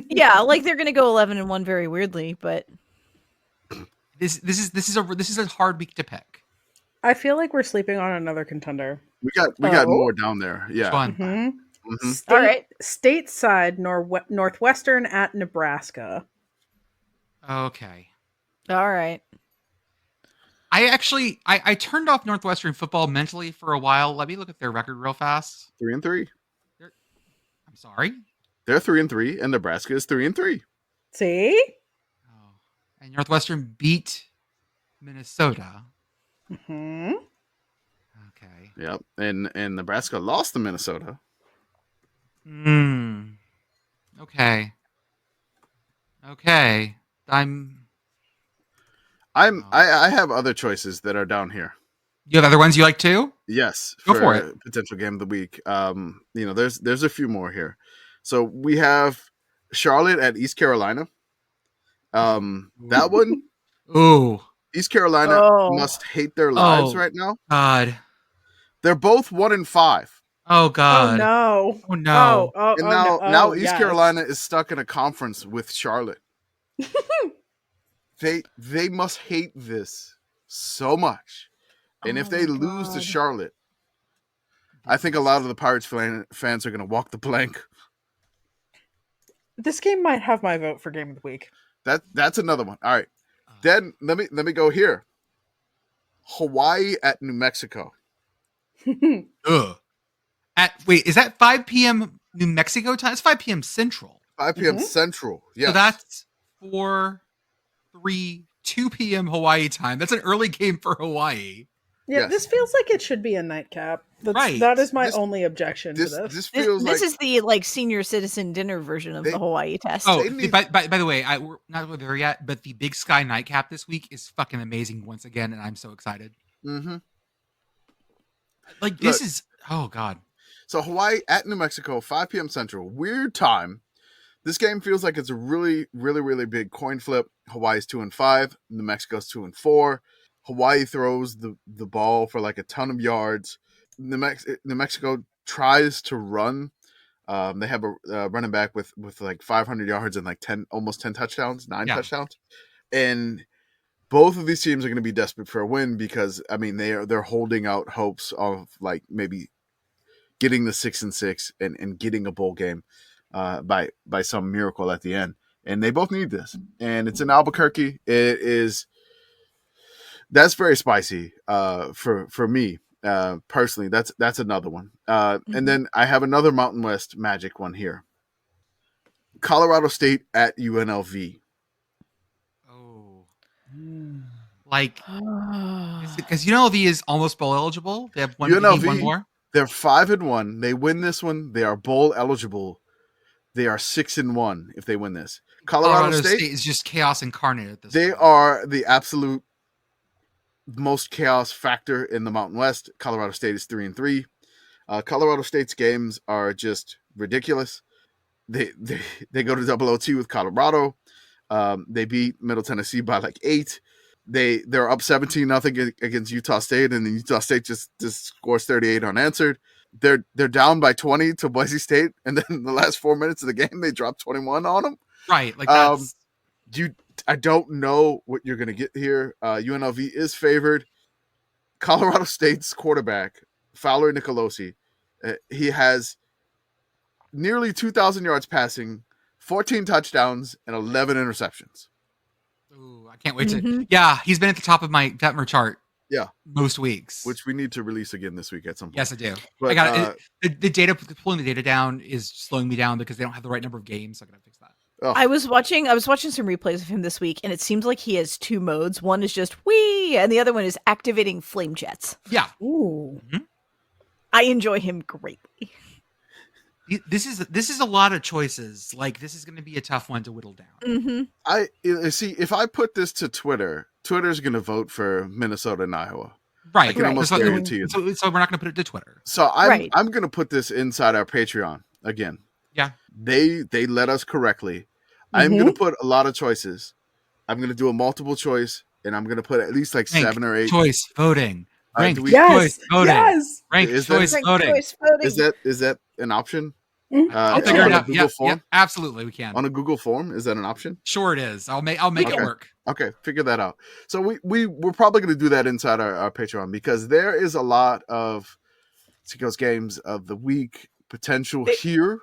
Yeah, like they're gonna go 11-1 very weirdly, but this is a hard week to pick. I feel like we're sleeping on another contender. We got more down there. Yeah. Which one? Mm-hmm. All right. Stateside, Northwestern at Nebraska. Okay. All right. I turned off Northwestern football mentally for a while. Let me look at their record real fast. 3-3. I'm sorry. They're 3-3, and Nebraska is 3-3. See? Oh. And Northwestern beat Minnesota. Mm-hmm. Okay. Yep. And Nebraska lost to Minnesota. Okay. Okay. I have other choices that are down here. You have other ones you like too? Yes. Go for it. Potential game of the week. There's a few more here. So we have Charlotte at East Carolina. That one. Ooh. East Carolina must hate their lives right now. God. They're both 1-5. Oh God. Oh no. Oh no. And now East Carolina is stuck in a conference with Charlotte. They must hate this so much. And if they lose to Charlotte, I think a lot of the Pirates fans are going to walk the plank. This game might have my vote for game of the week. That's another one. All right. Then let me go here. Hawaii at New Mexico. Ugh. Wait, is that 5 p.m. New Mexico time? It's 5 p.m. Central. 5 p.m. Central. Yes. So that's 2 p.m. Hawaii time. That's an early game for Hawaii. Yeah, This feels like it should be a nightcap. That is my only objection to this. This is the like senior citizen dinner version of the Hawaii test. Oh, by the way, we're not there yet, but the Big Sky nightcap this week is fucking amazing once again, and I'm so excited. Mm-hmm. Like this is God. So Hawaii at New Mexico, 5 p.m. Central. Weird time. This game feels like it's a really, really, really big coin flip. Hawaii's 2-5. New Mexico's 2-4. Hawaii throws the ball for like a ton of yards. New Mexico tries to run. They have a running back with like 500 yards and like almost 10 touchdowns, 9 touchdowns. And both of these teams are going to be desperate for a win because I mean they're holding out hopes of like maybe getting the 6-6 and getting a bowl game by some miracle at the end. And they both need this. And it's in Albuquerque. That's very spicy for me personally. That's another one. And then I have another Mountain West Magic one here. Colorado State at UNLV. Oh, Like, because UNLV is almost bowl eligible. They have one UNLV, more. They're 5-1. They win this one. They are bowl eligible. They are 6-1 if they win this. Colorado State is just chaos incarnate at this They point. are the absolute most chaos factor in the Mountain West. Colorado State is 3-3. Colorado State's games are just ridiculous. They go to 0-2 with Colorado. They beat Middle Tennessee by like 8. They're up 17-0 against Utah State, and then Utah State just scores 38 unanswered. They're down by 20 to Boise State, and then in the last 4 minutes of the game, they drop 21 on them. Right, like that's I don't know what you're gonna get here. UNLV is favored. Colorado State's quarterback, Fowler Nicolosi, he has nearly 2,000 yards passing, 14 touchdowns, and 11 interceptions. Ooh, I can't wait to. Yeah, he's been at the top of my Detmer chart. Yeah, most weeks, which we need to release again this week at some point. Yes, I do. But, I got the data. Pulling the data down is slowing me down because they don't have the right number of games. So I gotta fix that. Oh. I was watching some replays of him this week, and it seems like he has 2 modes. One is just wee, and the other one is activating flame jets. Yeah. Ooh. Mm-hmm. I enjoy him greatly. This is a lot of choices. Like, this is going to be a tough one to whittle down. Mm-hmm. I see. If I put this to Twitter's going to vote for Minnesota and Iowa. Right. I can almost guarantee you. So we're not going to put it to Twitter. So I'm going to put this inside our Patreon again. Yeah. They led us correctly. I'm going to put a lot of choices. I'm going to do a multiple choice, and I'm going to put at least like 7 or 8 choice voting. Ranked choice voting. Yes. Ranked choice voting. Is that an option? I'll figure it out. Yeah, absolutely, we can. On a Google form, is that an option? Sure, it is. I'll make it work. Okay, figure that out. So we're probably going to do that inside our Patreon because there is a lot of Seacoast games of the week potential here.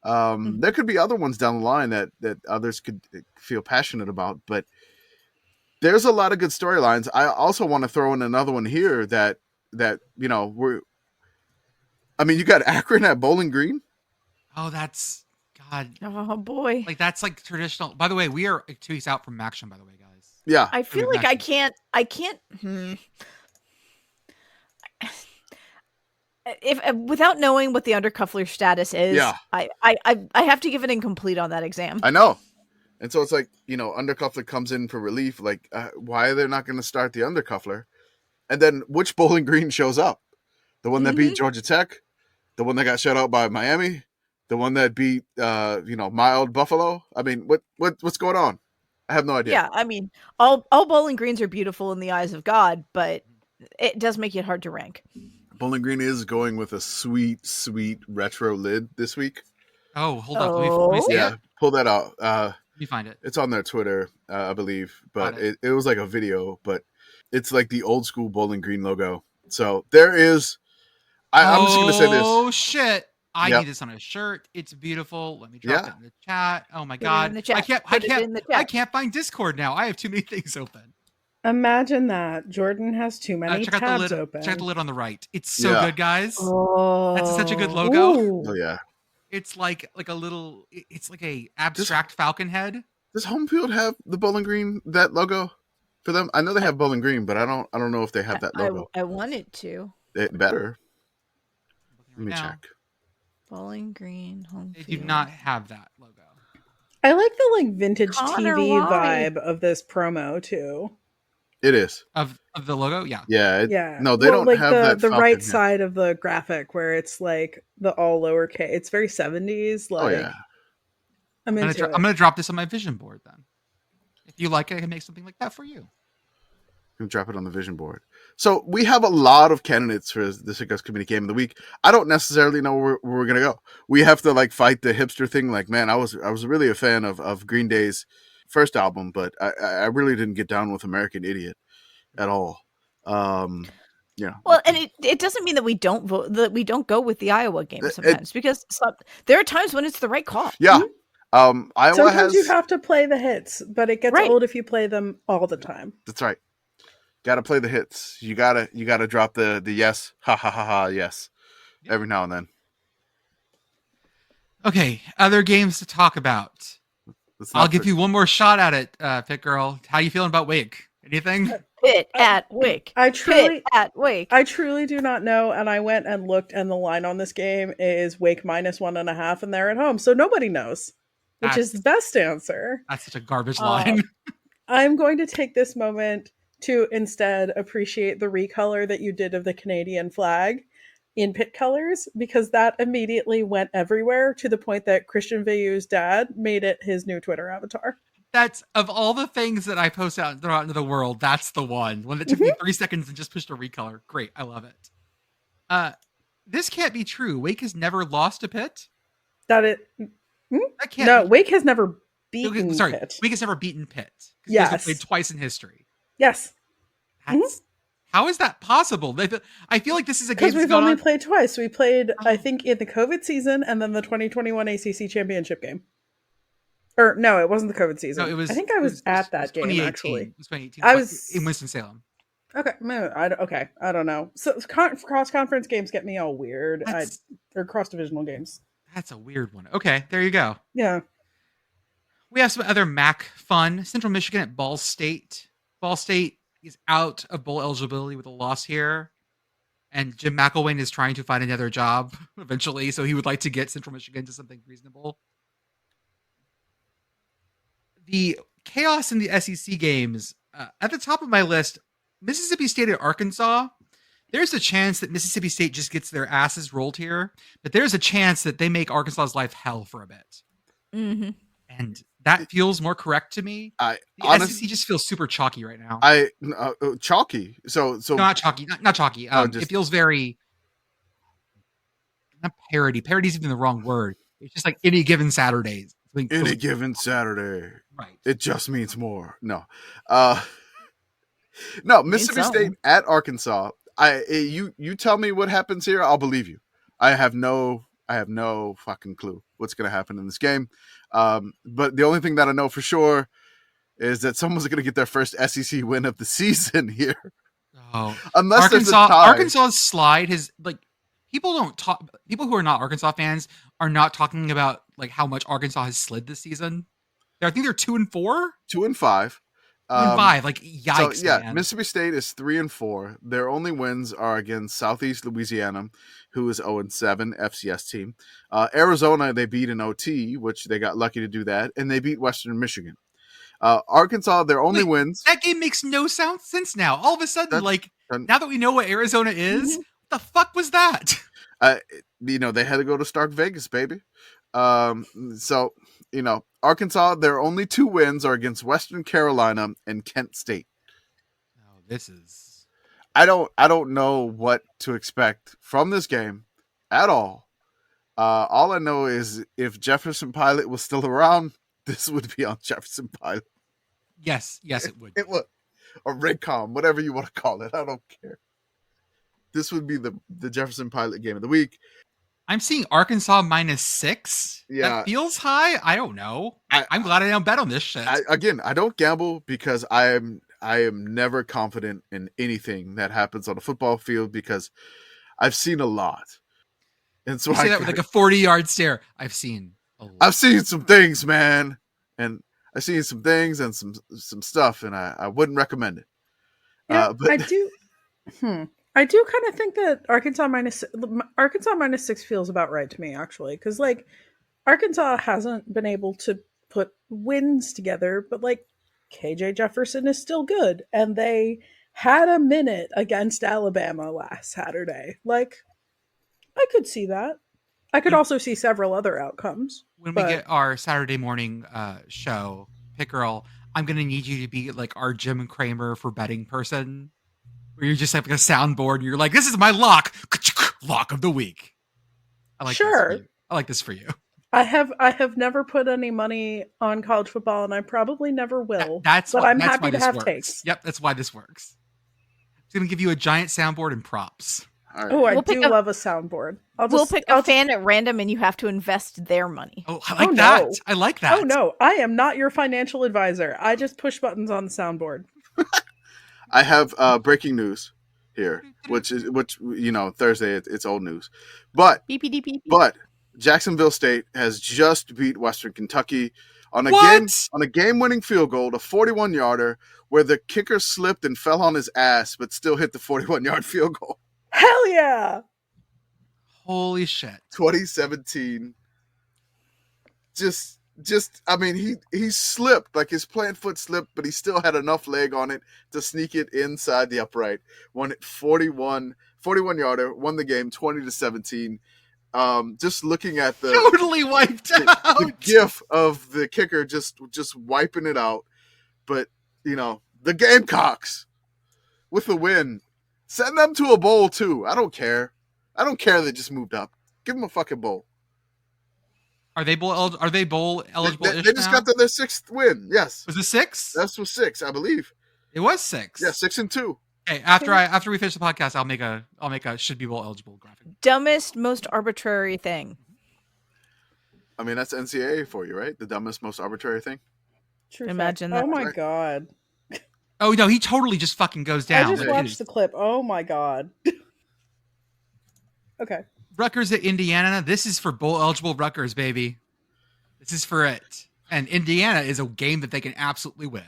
There could be other ones down the line that others could feel passionate about, but there's a lot of good storylines. I also want to throw in another one here that you got Akron at Bowling Green. Oh, that's God. Oh boy. Like that's like traditional. By the way, we are 2 weeks out from Action, by the way, guys. Yeah. I feel like I can't if without knowing what the undercuffler status is, yeah. I have to give an incomplete on that exam. I know. And so it's like, undercuffler comes in for relief. Like, why are they not going to start the undercuffler? And then which Bowling Green shows up? The one that beat Georgia Tech? The one that got shut out by Miami? The one that beat, mild Buffalo? I mean, what's going on? I have no idea. Yeah, I mean, all Bowling Greens are beautiful in the eyes of God, but it does make it hard to rank. Bowling Green is going with a sweet, sweet retro lid this week. Oh, hold on. Let me see it. Pull that out. Let me find it. It's on their Twitter, I believe, but it was like a video, but it's like the old school Bowling Green logo. So there is. I'm just going to say this. Oh shit! I need this on a shirt. It's beautiful. Let me drop it in the chat. Oh my god! I can't find Discord now. I have too many things open. Imagine that. Jordan has too many tabs open. Check the lid on the right. It's so good, guys. Oh, that's such a good logo. Ooh. Oh yeah. It's like a little. It's like a abstract falcon head. Does home field have the Bowling Green that logo for them? I know they have Bowling Green, but I don't know if they have that logo. I want it to. It better. Let me check. Bowling Green home field. They do not have that logo. I like the vintage TV vibe of this promo too. It is of the logo, yeah. Yeah. No, they don't have the right side of the graphic where it's like the all lowercase. It's very 70s. Like, oh yeah. I'm gonna drop this on my vision board then. If you like it, I can make something like that for you. And drop it on the vision board. So we have a lot of candidates for the Seacoast Committee Game of the Week. I don't necessarily know where we're gonna go. We have to fight the hipster thing. Like, man, I was really a fan of Green Day's first album, but I really didn't get down with American Idiot at all. Yeah. Well, and it doesn't mean that we don't vote, that we don't go with the Iowa game sometimes, because there are times when it's the right call. Yeah. Iowa sometimes you have to play the hits, but it gets old if you play them all the time. That's right. Got to play the hits. You gotta drop the yes, ha ha ha ha, yes, every now and then. Okay, other games to talk about. I'll give you one more shot at it, Pitt Girl. How you feeling about Wake? Anything? Pitt at Wake. Pitt at Wake. I truly do not know. And I went and looked, and the line on this game is Wake -1.5, and they're at home. So nobody knows, which is the best answer. That's such a garbage line. I'm going to take this moment to instead appreciate the recolor that you did of the Canadian flag in Pitt colors, because that immediately went everywhere to the point that Christian Veilleux's dad made it his new Twitter avatar. That's, of all the things that I post out and throw out into the world, that's the one that took me 3 seconds and just pushed a recolor. Great. I love it. This can't be true. Wake has never lost to Pitt. That can't. No, Wake has never beaten Pitt. Wake has never beaten Pitt. Yes. They've played twice in history. Yes. How is that possible? I feel like this is a game because we've only played twice. We played, I think, in the COVID season and then the 2021 ACC championship game. Or no, it wasn't the COVID season. No, it was. I think I was at that game actually. It was 2018. I was in Winston-Salem. Okay, I don't know. So cross conference games get me all weird. Or cross divisional games. That's a weird one. Okay, there you go. Yeah. We have some other MAC fun. Central Michigan at Ball State. Ball State is out of bowl eligibility with a loss here. And Jim McElwain is trying to find another job eventually, so he would like to get Central Michigan to something reasonable. The chaos in the SEC games, at the top of my list, Mississippi State at Arkansas. There's a chance that Mississippi State just gets their asses rolled here, but there's a chance that they make Arkansas's life hell for a bit. Mm-hmm. And that feels more correct to me. SEC just feels super chalky right now. Chalky. So no, not chalky. Not chalky. It feels very not parody. Parody is even the wrong word. It's just like any given Saturdays. Any given Saturday. Right. It just means more. No. Mississippi State at Arkansas. You tell me what happens here, I'll believe you. I have no fucking clue what's going to happen in this game. But the only thing that I know for sure is that someone's going to get their first SEC win of the season here. Oh, unless Arkansas's slide has people who are not Arkansas fans are not talking about how much Arkansas has slid this season. I think they're 2-4, 2-5, 2-5. Yikes! So, yeah, man. Mississippi State is 3-4. Their only wins are against Southeast Louisiana, who is 0-7 FCS team. Arizona they beat in OT, which they got lucky to do that, and they beat Western Michigan. Arkansas, their only wins. That game makes no sense now. All of a sudden, now that we know what Arizona is, what the fuck was that? They had to go to Stark Vegas, baby. Arkansas, their only 2 wins are against Western Carolina and Kent State. Oh, this is. I don't know what to expect from this game at all. All I know is if Jefferson Pilot was still around, this would be on Jefferson Pilot. Yes, it would. It would. Or Raycom, whatever you want to call it. I don't care. This would be the Jefferson Pilot game of the week. I'm seeing Arkansas -6. Yeah. That feels high. I don't know. I'm glad I don't bet on this shit. I don't gamble because I am never confident in anything that happens on a football field because I've seen a lot. And so you say that with a 40-yard stare. I've seen a lot. I've seen some things, man. And I've seen some things and some stuff, and I wouldn't recommend it. Yeah, but I do kind of think that Arkansas -6 feels about right to me, actually, because Arkansas hasn't been able to put wins together, but KJ Jefferson is still good, and they had a minute against Alabama last Saturday. I could see that. I could also see several other outcomes. When we get our Saturday morning show, Pitt Girl, I'm going to need you to be our Jim Cramer for betting person. Where you're just like a soundboard and you're like, this is my lock of the week. I like this for you. I have never put any money on college football, and I probably never will. I'm happy to have takes. Yep, that's why this works. It's going to give you a giant soundboard and props. All right. Oh, I do love a soundboard. We'll pick a fan at random, and you have to invest their money. Oh, I like that. No. I like that. Oh, no. I am not your financial advisor. I just push buttons on the soundboard. I have breaking news here, which Thursday it's old news, but BPDP. But Jacksonville State has just beat Western Kentucky on a What? game-winning field goal, a 41-yarder, where the kicker slipped and fell on his ass, but still hit the 41-yard field goal. Hell yeah! Holy shit. 2017. I mean, he slipped, like his plant foot slipped, but he still had enough leg on it to sneak it inside the upright. Won it 41-yarder, won the game 20-17. Just looking at the Totally wiped out. the gif of the kicker just wiping it out. But, the Gamecocks with the win. Send them to a bowl, too. I don't care. They just moved up. Give them a fucking bowl. Are they bowl eligible? They just got their 6th win. Yes. Was it 6? That was 6, I believe. It was 6. Yeah, 6-2. Okay, after we finish the podcast, I'll make a should be bowl eligible graphic. Dumbest, most arbitrary thing. I mean, that's NCAA for you, right? The dumbest, most arbitrary thing. True Imagine fact. that. Oh my Right. god. Oh no, he totally just fucking goes down. I just watched the clip. Oh my god. Okay. Rutgers at Indiana. This is for bowl eligible Rutgers, baby. This is for it. And Indiana is a game that they can absolutely win.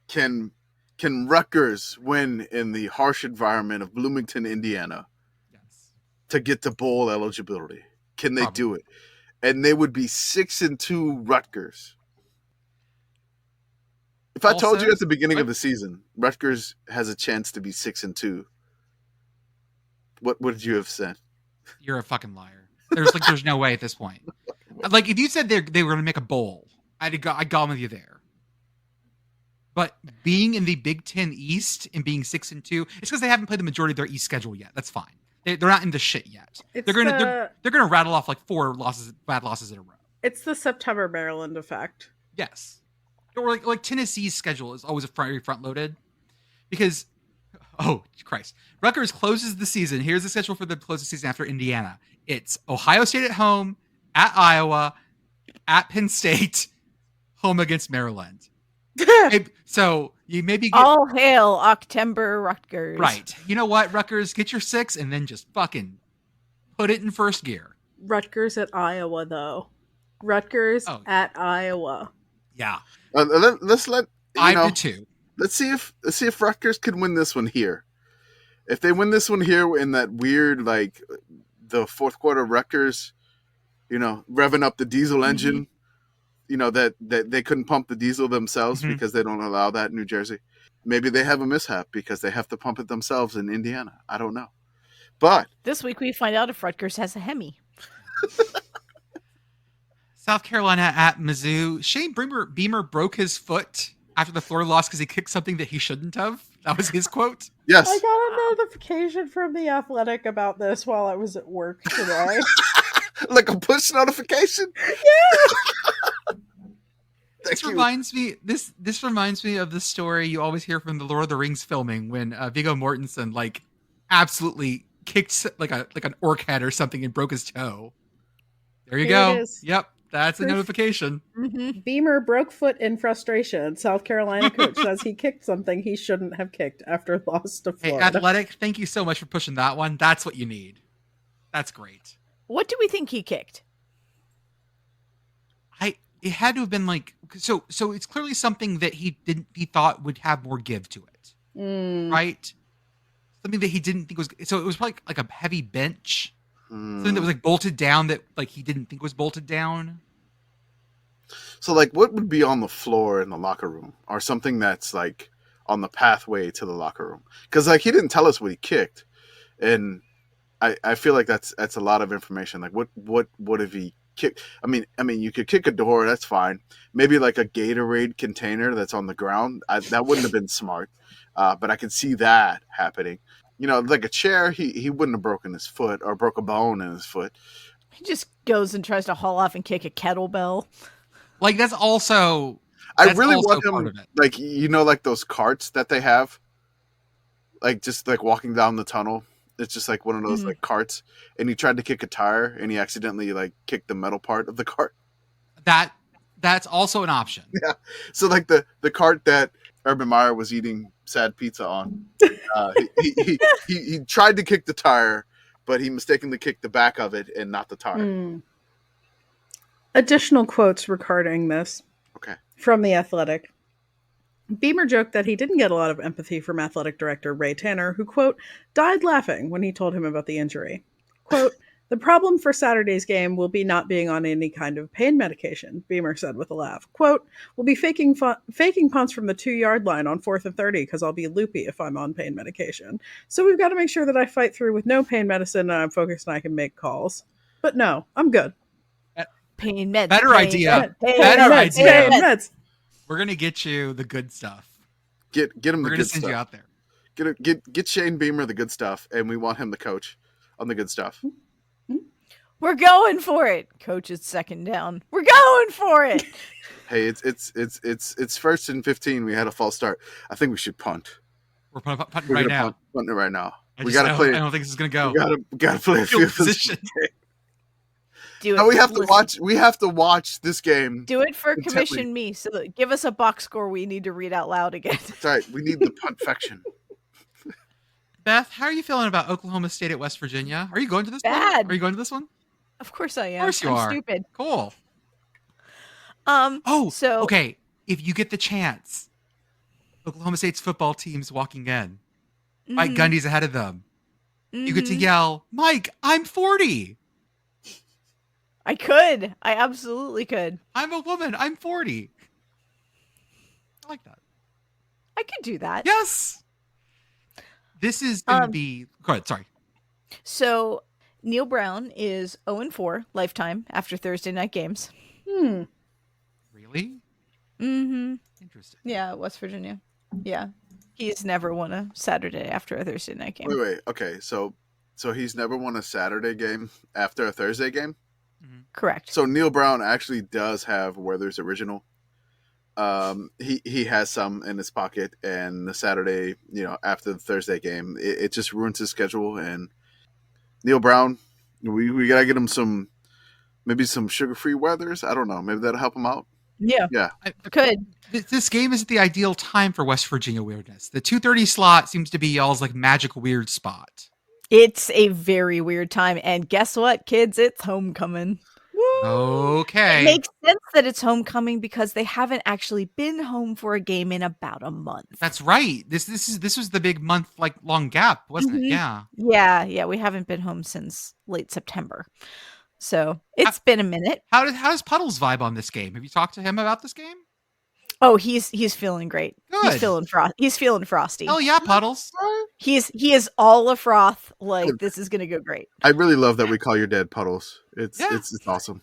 Can Rutgers win in the harsh environment of Bloomington, Indiana, Yes. to get to bowl eligibility? Can they Probably. do it? And they would be 6-2 Rutgers. If I told you at the beginning of the season, Rutgers has a chance to be 6-2, what would you have said? You're a fucking liar. There's no way at this point. Like if you said they were going to make a bowl, I'd gone with you there. But being in the Big Ten East and being 6-2, it's because they haven't played the majority of their East schedule yet. That's fine. They're not in the shit yet. It's They're gonna rattle off like 4 bad losses in a row. It's the September Maryland effect. Yes. Or like Tennessee's schedule is always very front loaded because, oh Christ, Rutgers closes the season. Here's the schedule for the close of the season after Indiana. It's Ohio State at home, at Iowa, at Penn State, home against Maryland. So you maybe get, All hail October Rutgers. right. You know what, Rutgers, get your 6 and then just fucking put it in first gear. Rutgers at Iowa, though. Rutgers at Iowa. Yeah, Let's let 5-2. Let's see if Rutgers could win this one here. If they win this one here in that weird, like the fourth quarter, Rutgers, revving up the diesel engine, that they couldn't pump the diesel themselves because they don't allow that in New Jersey. Maybe they have a mishap because they have to pump it themselves in Indiana. I don't know. But This week we find out if Rutgers has a Hemi. South Carolina at Mizzou. Shane Beamer broke his foot after the Florida loss because he kicked something that he shouldn't have. That was his quote. yes, I got a notification from The Athletic about this while I was at work today. like a push notification. Yeah. This reminds me of the story you always hear from the Lord of the Rings filming when Viggo Mortensen like absolutely kicked like an orc head or something and broke his toe. There you Here go. it is. Yep, that's a Proof. notification. Beamer broke foot in frustration. South Carolina coach says he kicked something he shouldn't have kicked after loss to Hey, Florida. Athletic, thank you so much for pushing that one. That's what you need. That's great. What do we think he kicked? It had to have been like so it's clearly something that he thought would have more give to it. Right? Something that he didn't think was so it was probably like a heavy bench. Something that was like bolted down that like he didn't think was bolted down. So like what would be on the floor in the locker room or something that's like on the pathway to the locker room? Because like he didn't tell us what he kicked. And I feel like that's a lot of information. Like what if he kicked? I mean you could kick a door, that's fine. Maybe like a Gatorade container that's on the ground. That wouldn't have been smart. But I could see that happening. Like a chair, he wouldn't have broken his foot or broke a bone in his foot. He just goes and tries to haul off and kick a kettlebell. Like that's also I really want part him, of it. like, like those carts that they have, like just like walking down the tunnel. It's just like one of those like carts, and he tried to kick a tire, and he accidentally like kicked the metal part of the cart. That's also an option. Yeah. So like the cart that Urban Meyer was eating sad pizza on, he tried to kick the tire, but he mistakenly kicked the back of it and not the tire. Additional quotes regarding this Okay. from The Athletic. Beamer joked that he didn't get a lot of empathy from athletic director Ray Tanner, who, quote, died laughing when he told him about the injury. Quote, the problem for Saturday's game will be not being on any kind of pain medication, Beamer said with a laugh. Quote, we'll be faking punts from the 2-yard line on 4th and 30 because I'll be loopy if I'm on pain medication. So we've got to make sure that I fight through with no pain medicine and I'm focused and I can make calls. But no, I'm good. Pain meds. Better pain idea. Pain Better meds, idea. pain meds. We're gonna get you the good stuff. Get him We're the gonna good send stuff. you out there. Get Shane Beamer the good stuff, and we want him the coach on the good stuff. We're going for it. Coach is second down. We're going for it. Hey, it's first and 15. We had a false start. I think we should punt. We're punting We're right gonna now. punt it right now. I We gotta play. I don't think this is gonna go. We gotta play a Field field position. Do it. No, we have to Listen, watch. We have to watch this game. Do it for intently. Commission Me. So give us a box score we need to read out loud again. That's right. We need the puntfection. Beth, how are you feeling about Oklahoma State at West Virginia? Are you going to this one? Bad. Are you going to this one? Of course I am. Of course you I'm are. stupid. Cool. So okay. If you get the chance, Oklahoma State's football team's walking in. Mike mhm, Gundy's ahead of them. You get to mhm. yell, Mike, I'm 40. I absolutely could. I'm a woman. I'm 40. I like that. I could do that. Yes. This is going to be. Go ahead. Sorry. So Neil Brown is 0-4 lifetime after Thursday night games. Really? Mm-hmm. Interesting. Yeah, West Virginia. Yeah. He's never won a Saturday after a Thursday night game. Wait. Okay. So he's never won a Saturday game after a Thursday game. Correct. So Neil Brown actually does have Werther's original. He has some in his pocket, and the Saturday, after the Thursday game, it just ruins his schedule. And Neil Brown, we gotta get him maybe some sugar-free Werther's. I don't know. Maybe that'll help him out. Yeah. Yeah. Could. This game isn't the ideal time for West Virginia weirdness. The 2:30 slot seems to be y'all's like magic weird spot. It's a very weird time. And guess what, kids? It's homecoming. Okay. It makes sense that it's homecoming because they haven't actually been home for a game in about a month. That's right. This was the big month long gap, wasn't it? Mhm. Yeah. Yeah. We haven't been home since late September. So it's been a minute. How does Puddles vibe on this game? Have you talked to him about this game? Oh, he's feeling great. Good. He's feeling frosty. Hell yeah, Puddles. He is all a froth. Like, this is gonna go great. I really love that we call your dad Puddles. It's Yeah. it's awesome.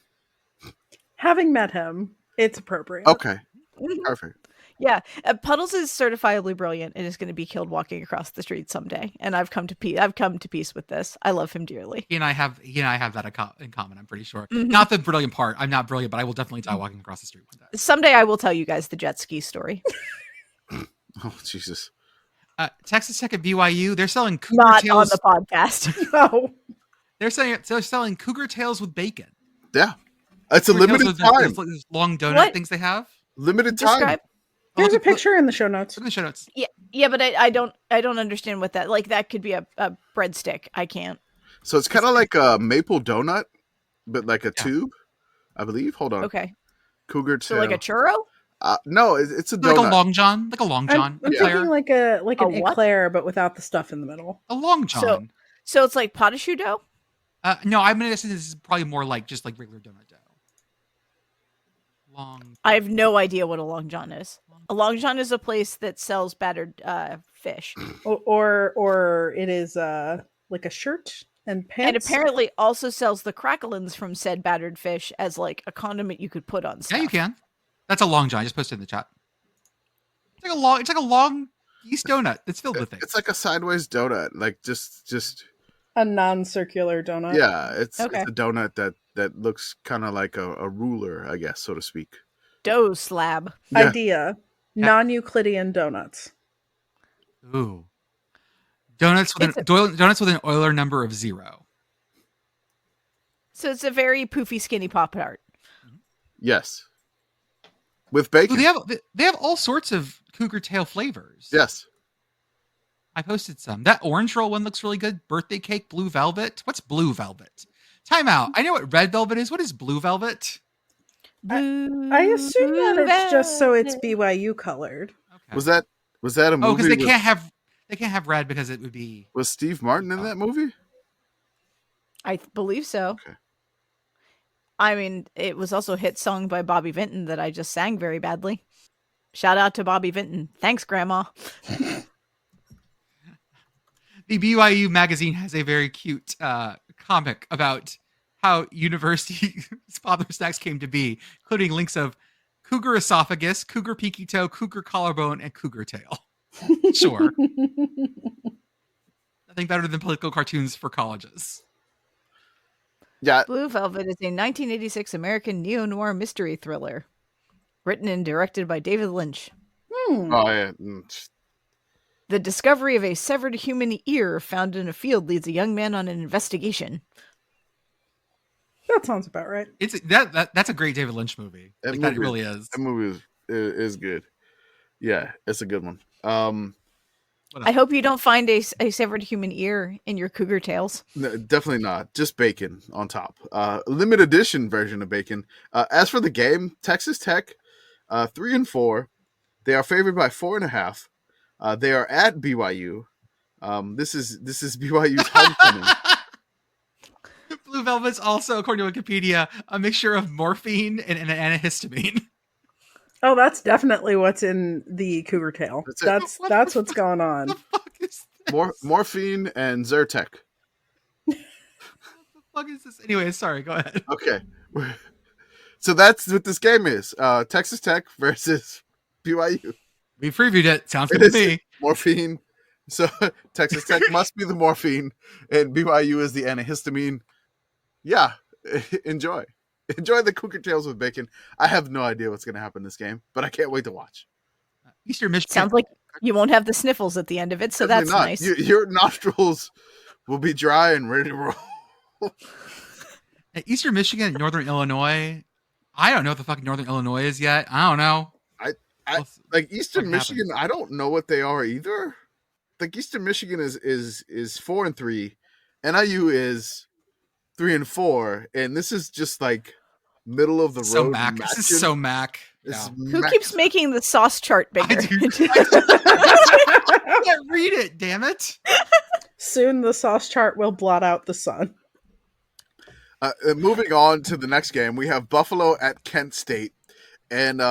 Having met him, it's appropriate. Okay. Mhm. Perfect. Yeah, Puddles is certifiably brilliant and is going to be killed walking across the street someday. And I've come to peace with this. I love him dearly. He and I have that in common. I'm pretty sure. Mhm. Not the brilliant part. I'm not brilliant, but I will definitely die walking across the street one day. Someday I will tell you guys the jet ski story. Oh Jesus. Texas Tech at BYU. They're selling Cougar Not Tails. on the podcast. No. They're selling Cougar Tails with bacon. Yeah. It's a Cougar Tails limited with time. those long donut What? things they have. Limited time. Describe. There's a Look at- picture in the show notes. Look in the show notes. Yeah, but I don't understand what that, like, that could be a breadstick. I can't. So it's kind of like a maple donut, but like a Yeah. tube, I believe. Hold on. Okay, Cougar so tail. like a churro. No, it's a Like donut. a long john. Like a long john. I'm Eclair. thinking like an A what? eclair, but without the stuff in the middle. A long john. So it's like pot au choux dough. No, I'm gonna guess this is probably more like just like regular donut dough. Long. I have no idea what a long john is. A long john is a place that sells battered fish, Or it is like a shirt and pants. and apparently also sells the cracklins from said battered fish as like a condiment you could put on stuff. Yeah, you can. That's a long john. I just posted in the chat. It's like a long yeast donut that's filled with things. It's like a sideways donut, like just a non-circular donut. yeah. It's Okay. a donut that looks kind of like a ruler, I guess, so to speak. Dough slab. Yeah. Idea: non-Euclidean donuts. Ooh. Donuts with an Euler number of 0. So it's a very poofy, skinny Pop Tart. Yes. With bacon. Ooh, they have all sorts of Cougar Tail flavors. Yes. I posted some. That orange roll one looks really good. Birthday cake, blue velvet. What's blue velvet? Time out. I know what red velvet is. What is blue velvet? I assume that it's just so it's BYU colored. Okay. Was that a movie? Oh, because they can't have red because it would be. Was Steve Martin in that movie? I believe so. Okay. I mean, it was also a hit song by Bobby Vinton that I just sang very badly. Shout out to Bobby Vinton. Thanks, Grandma. The BYU magazine has a very cute comic about how university father snacks came to be, including links of cougar esophagus, cougar pinky toe, cougar collarbone, and cougar tail. Sure. Nothing better than political cartoons for colleges. Yeah. Blue Velvet is a 1986 American neo-noir mystery thriller. Written and directed by David Lynch. Oh, yeah. The discovery of a severed human ear found in a field leads a young man on an investigation. That sounds about right. It's that's a great David Lynch movie. That really is. That movie is good. Yeah, it's a good one. I hope you don't find a severed human ear in your Cougar Tails. No, definitely not. Just bacon on top. Limited edition version of bacon. As for the game, Texas Tech, 3-4. They are favored by 4.5. They are at BYU. This is BYU's homecoming. Blue Velvet's also, according to Wikipedia, a mixture of morphine and an antihistamine. Oh, that's definitely what's in the Cougar Tail. That's what's going on. What the fuck is this? Morphine and Zyrtec. What the fuck is this? Anyway, sorry, go ahead. Okay. So that's what this game is. Texas Tech versus BYU. We previewed it. Sounds good to me. Morphine. So Texas Tech must be the morphine, and BYU is the antihistamine. Yeah, enjoy the Cougar Tails with bacon. I have no idea what's going to happen in this game, but I can't wait to watch. Eastern Michigan. Sounds like you won't have the sniffles at the end of it, so Definitely that's not. nice. Your nostrils will be dry and ready to roll. Eastern Michigan and Northern Illinois. I don't know what the fuck Northern Illinois is yet. I don't know. Like Eastern What Michigan, happens? I don't know what they are either. Like Eastern Michigan is 4-3, NIU is 3-4, and this is just like middle of the road. So Mac. This is so Mac. This Yeah. is Who Mac- keeps making the sauce chart I bigger? do. I can't read it. Damn it. Soon the sauce chart will blot out the sun. Moving on to the next game, we have Buffalo at Kent State, and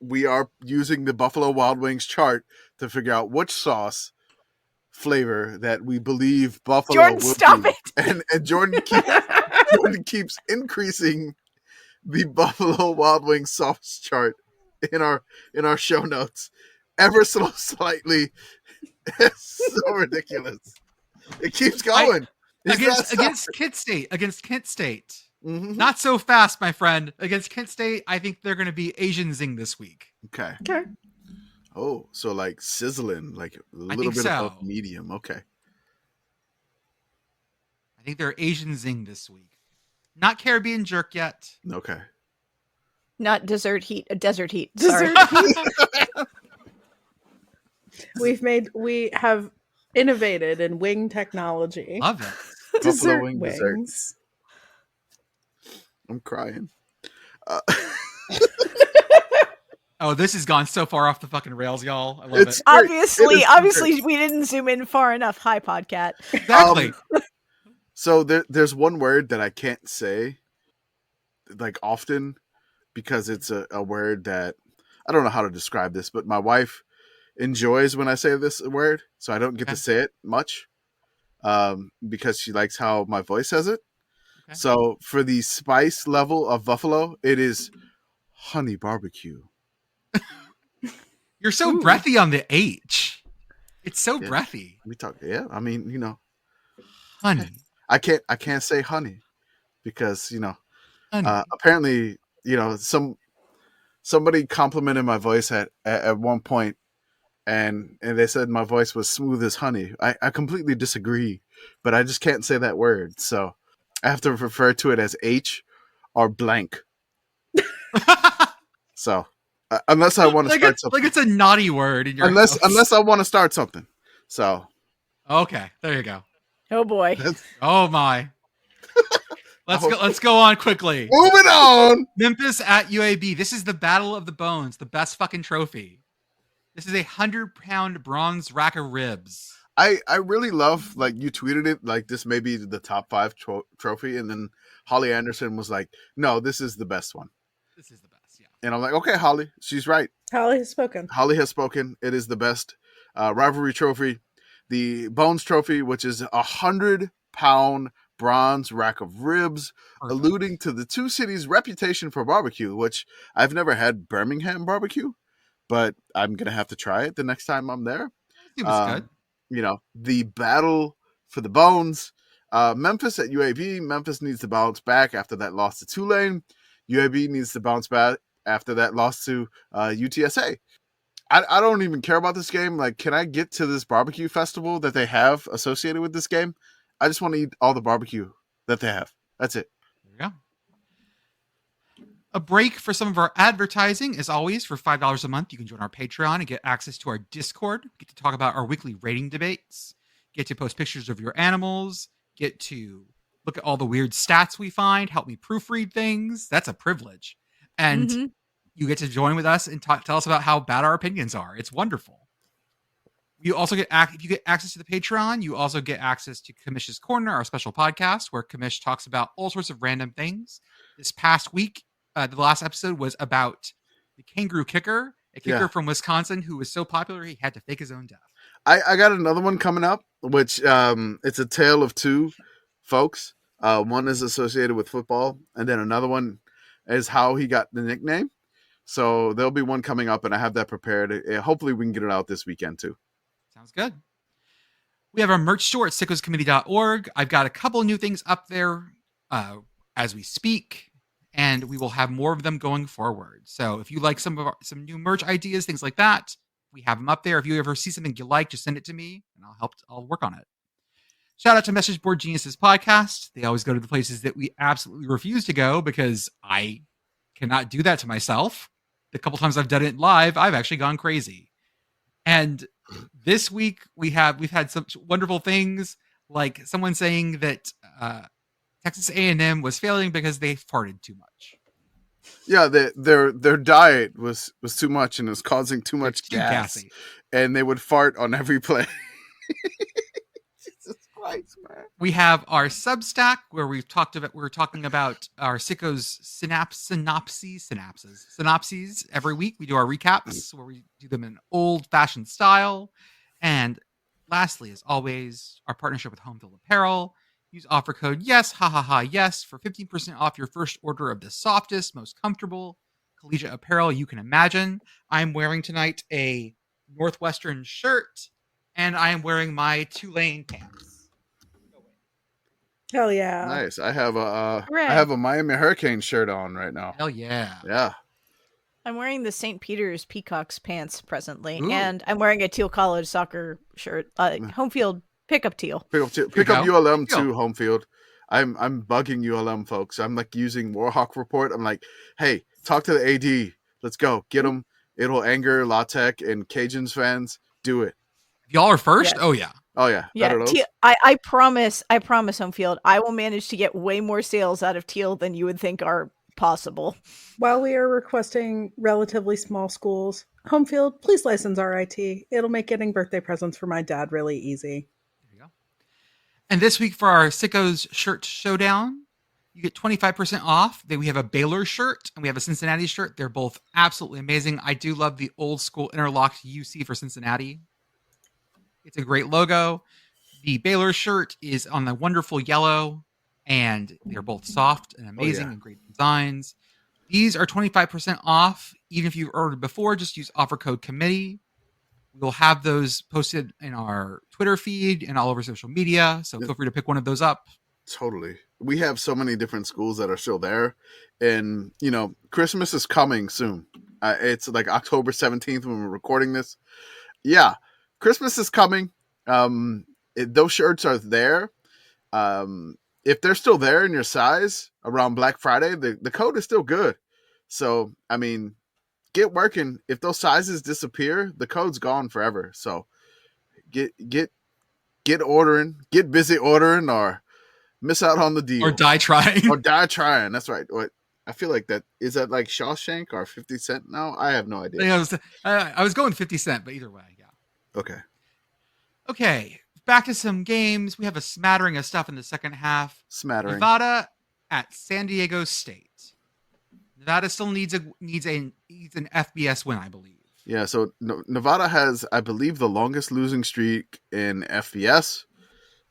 we are using the Buffalo Wild Wings chart to figure out which sauce flavor that we believe Buffalo Jordan, will stop be. it! And Jordan keeps increasing the Buffalo Wild Wings sauce chart in our show notes ever so slightly. It's so ridiculous. It keeps going. Against Kent State. Mm-hmm. Not so fast, my friend. Against Kent State, I think they're going to be Asian zing this week. Okay. Okay. Oh, so like sizzling, like a little think bit so. above medium. Okay. I think they're Asian zing this week. Not Caribbean jerk yet. Okay. Not desert heat, desert heat. Sorry. We have innovated in wing technology. Love it. Buffalo wing dessert. wings. I'm crying. Oh, this has gone so far off the fucking rails, y'all. I love It's- it. Obviously, we didn't zoom in far enough. Hi, Podcat. Exactly. So there's one word that I can't say like often because it's a word that I don't know how to describe this, but my wife enjoys when I say this word, so I don't get to say it much because she likes how my voice says it. Okay. So for the spice level of Buffalo, it is honey barbecue. You're so Ooh. breathy on the H. It's so Yeah. breathy. We talk, yeah. I mean, Honey. I can't say honey because Honey. apparently somebody complimented my voice at one point, and they said my voice was smooth as honey. I completely disagree, but I just can't say that word, so I have to refer to it as H or blank. So unless I want to like, start it's, something, like it's a naughty word in your house. unless I want to start something. So Okay, there you go. Oh boy. Oh my. Let's go on quickly. Moving on. Memphis at UAB. This is the Battle of the Bones, the best fucking trophy. This is a 100-pound bronze rack of ribs. I really love, like, you tweeted it, like, this may be the top 5 trophy, and then Holly Anderson was like, no, this is the best one. This is the best, yeah. And I'm like, okay, Holly, she's right. Holly has spoken. Holly has spoken. It is the best rivalry trophy. The Bones Trophy, which is 100-pound bronze rack of ribs, Perfect. alluding to the two cities' reputation for barbecue, which I've never had Birmingham barbecue, but I'm going to have to try it the next time I'm there. It was good. You know, the battle for the Bones. Memphis at UAB. Memphis needs to bounce back after that loss to Tulane. UAB needs to bounce back after that loss to UTSA. I don't even care about this game. Like, can I get to this barbecue festival that they have associated with this game? I just want to eat all the barbecue that they have. That's it. There you go. A break for some of our advertising, as always, for $5 a month. You can join our Patreon and get access to our Discord. Get to talk about our weekly rating debates. Get to post pictures of your animals. Get to look at all the weird stats we find. Help me proofread things. That's a privilege. And you get to join with us and tell us about how bad our opinions are. It's wonderful. You also get, if you get access to the Patreon, you also get access to Commish's Corner, our special podcast, where Commish talks about all sorts of random things. This past week, the last episode was about the kangaroo kicker, a kicker from Wisconsin who was so popular he had to fake his own death. I got another one coming up, which it's a tale of two folks. One is associated with football, and then another one is how he got the nickname. So there'll be one coming up, and I have that prepared. Hopefully we can get it out this weekend too. Sounds good. We have our merch store at sickoscommittee.org. I've got a couple new things up there as we speak, and we will have more of them going forward. So if you like some new merch ideas, things like that, we have them up there. If you ever see something you like, just send it to me, and I'll work on it. Shout out to Message Board Geniuses podcast. They always go to the places that we absolutely refuse to go because I cannot do that to myself. The couple times I've done it live, I've actually gone crazy. And this week we've had some wonderful things, like someone saying that Texas A&M was failing because they farted too much. Yeah, their diet was too much and it was causing too much gas, gassy. And they would fart on every play. Jesus Christ, man! We have our Substack where we're talking about our Sickos synopses every week. We do our recaps where we do them in old-fashioned style. And lastly, as always, our partnership with Homefield Apparel. Use offer code yes for 15% off your first order of the softest, most comfortable collegiate apparel you can imagine. I'm wearing tonight a Northwestern shirt, and I am wearing my Tulane pants. Hell yeah! Nice. I have a Miami Hurricane shirt on right now. Hell yeah! Yeah. I'm wearing the St. Peter's Peacocks pants presently, Ooh. and I'm wearing a Teal College soccer shirt. Home field pickup teal. Pick up ULM too, home field. I'm bugging ULM folks. I'm like using Warhawk Report. I'm like, hey, talk to the AD. Let's go. Get them. It'll anger La Tech and Cajuns fans. Do it. Y'all are first? Yes. Oh yeah. Oh yeah. Yeah. I promise home field, I will manage to get way more sales out of teal than you would think are possible. While we are requesting relatively small schools, Homefield, please license RIT. It'll make getting birthday presents for my dad really easy. There you go. And this week for our Sickos shirt showdown, you get 25% off. We have a Baylor shirt and we have a Cincinnati shirt. They're both absolutely amazing. I do love the old school interlocked UC for Cincinnati. It's a great logo. The Baylor shirt is on the wonderful yellow, and they're both soft and amazing and great designs. These are 25% off. Even if you've ordered before, just use offer code committee. We'll have those posted in our Twitter feed and all over social media. So feel free to pick one of those up. Totally. We have so many different schools that are still there. And, Christmas is coming soon. It's like October 17th when we're recording this. Yeah, Christmas is coming. Those shirts are there. If they're still there in your size around Black Friday, the code is still good. So, get working. If those sizes disappear, the code's gone forever. So get ordering, get busy ordering, or Miss out on the deal. Or die trying. Or die trying. That's right. What I feel like that is that like Shawshank or 50 Cent now? I have no idea. I was going 50 Cent, but either way, yeah. Okay. Okay, back to some games. We have a smattering of stuff in the second half. Smattering. Nevada at San Diego State. Nevada still needs an FBS win, I believe. Yeah, so Nevada has, I believe, the longest losing streak in FBS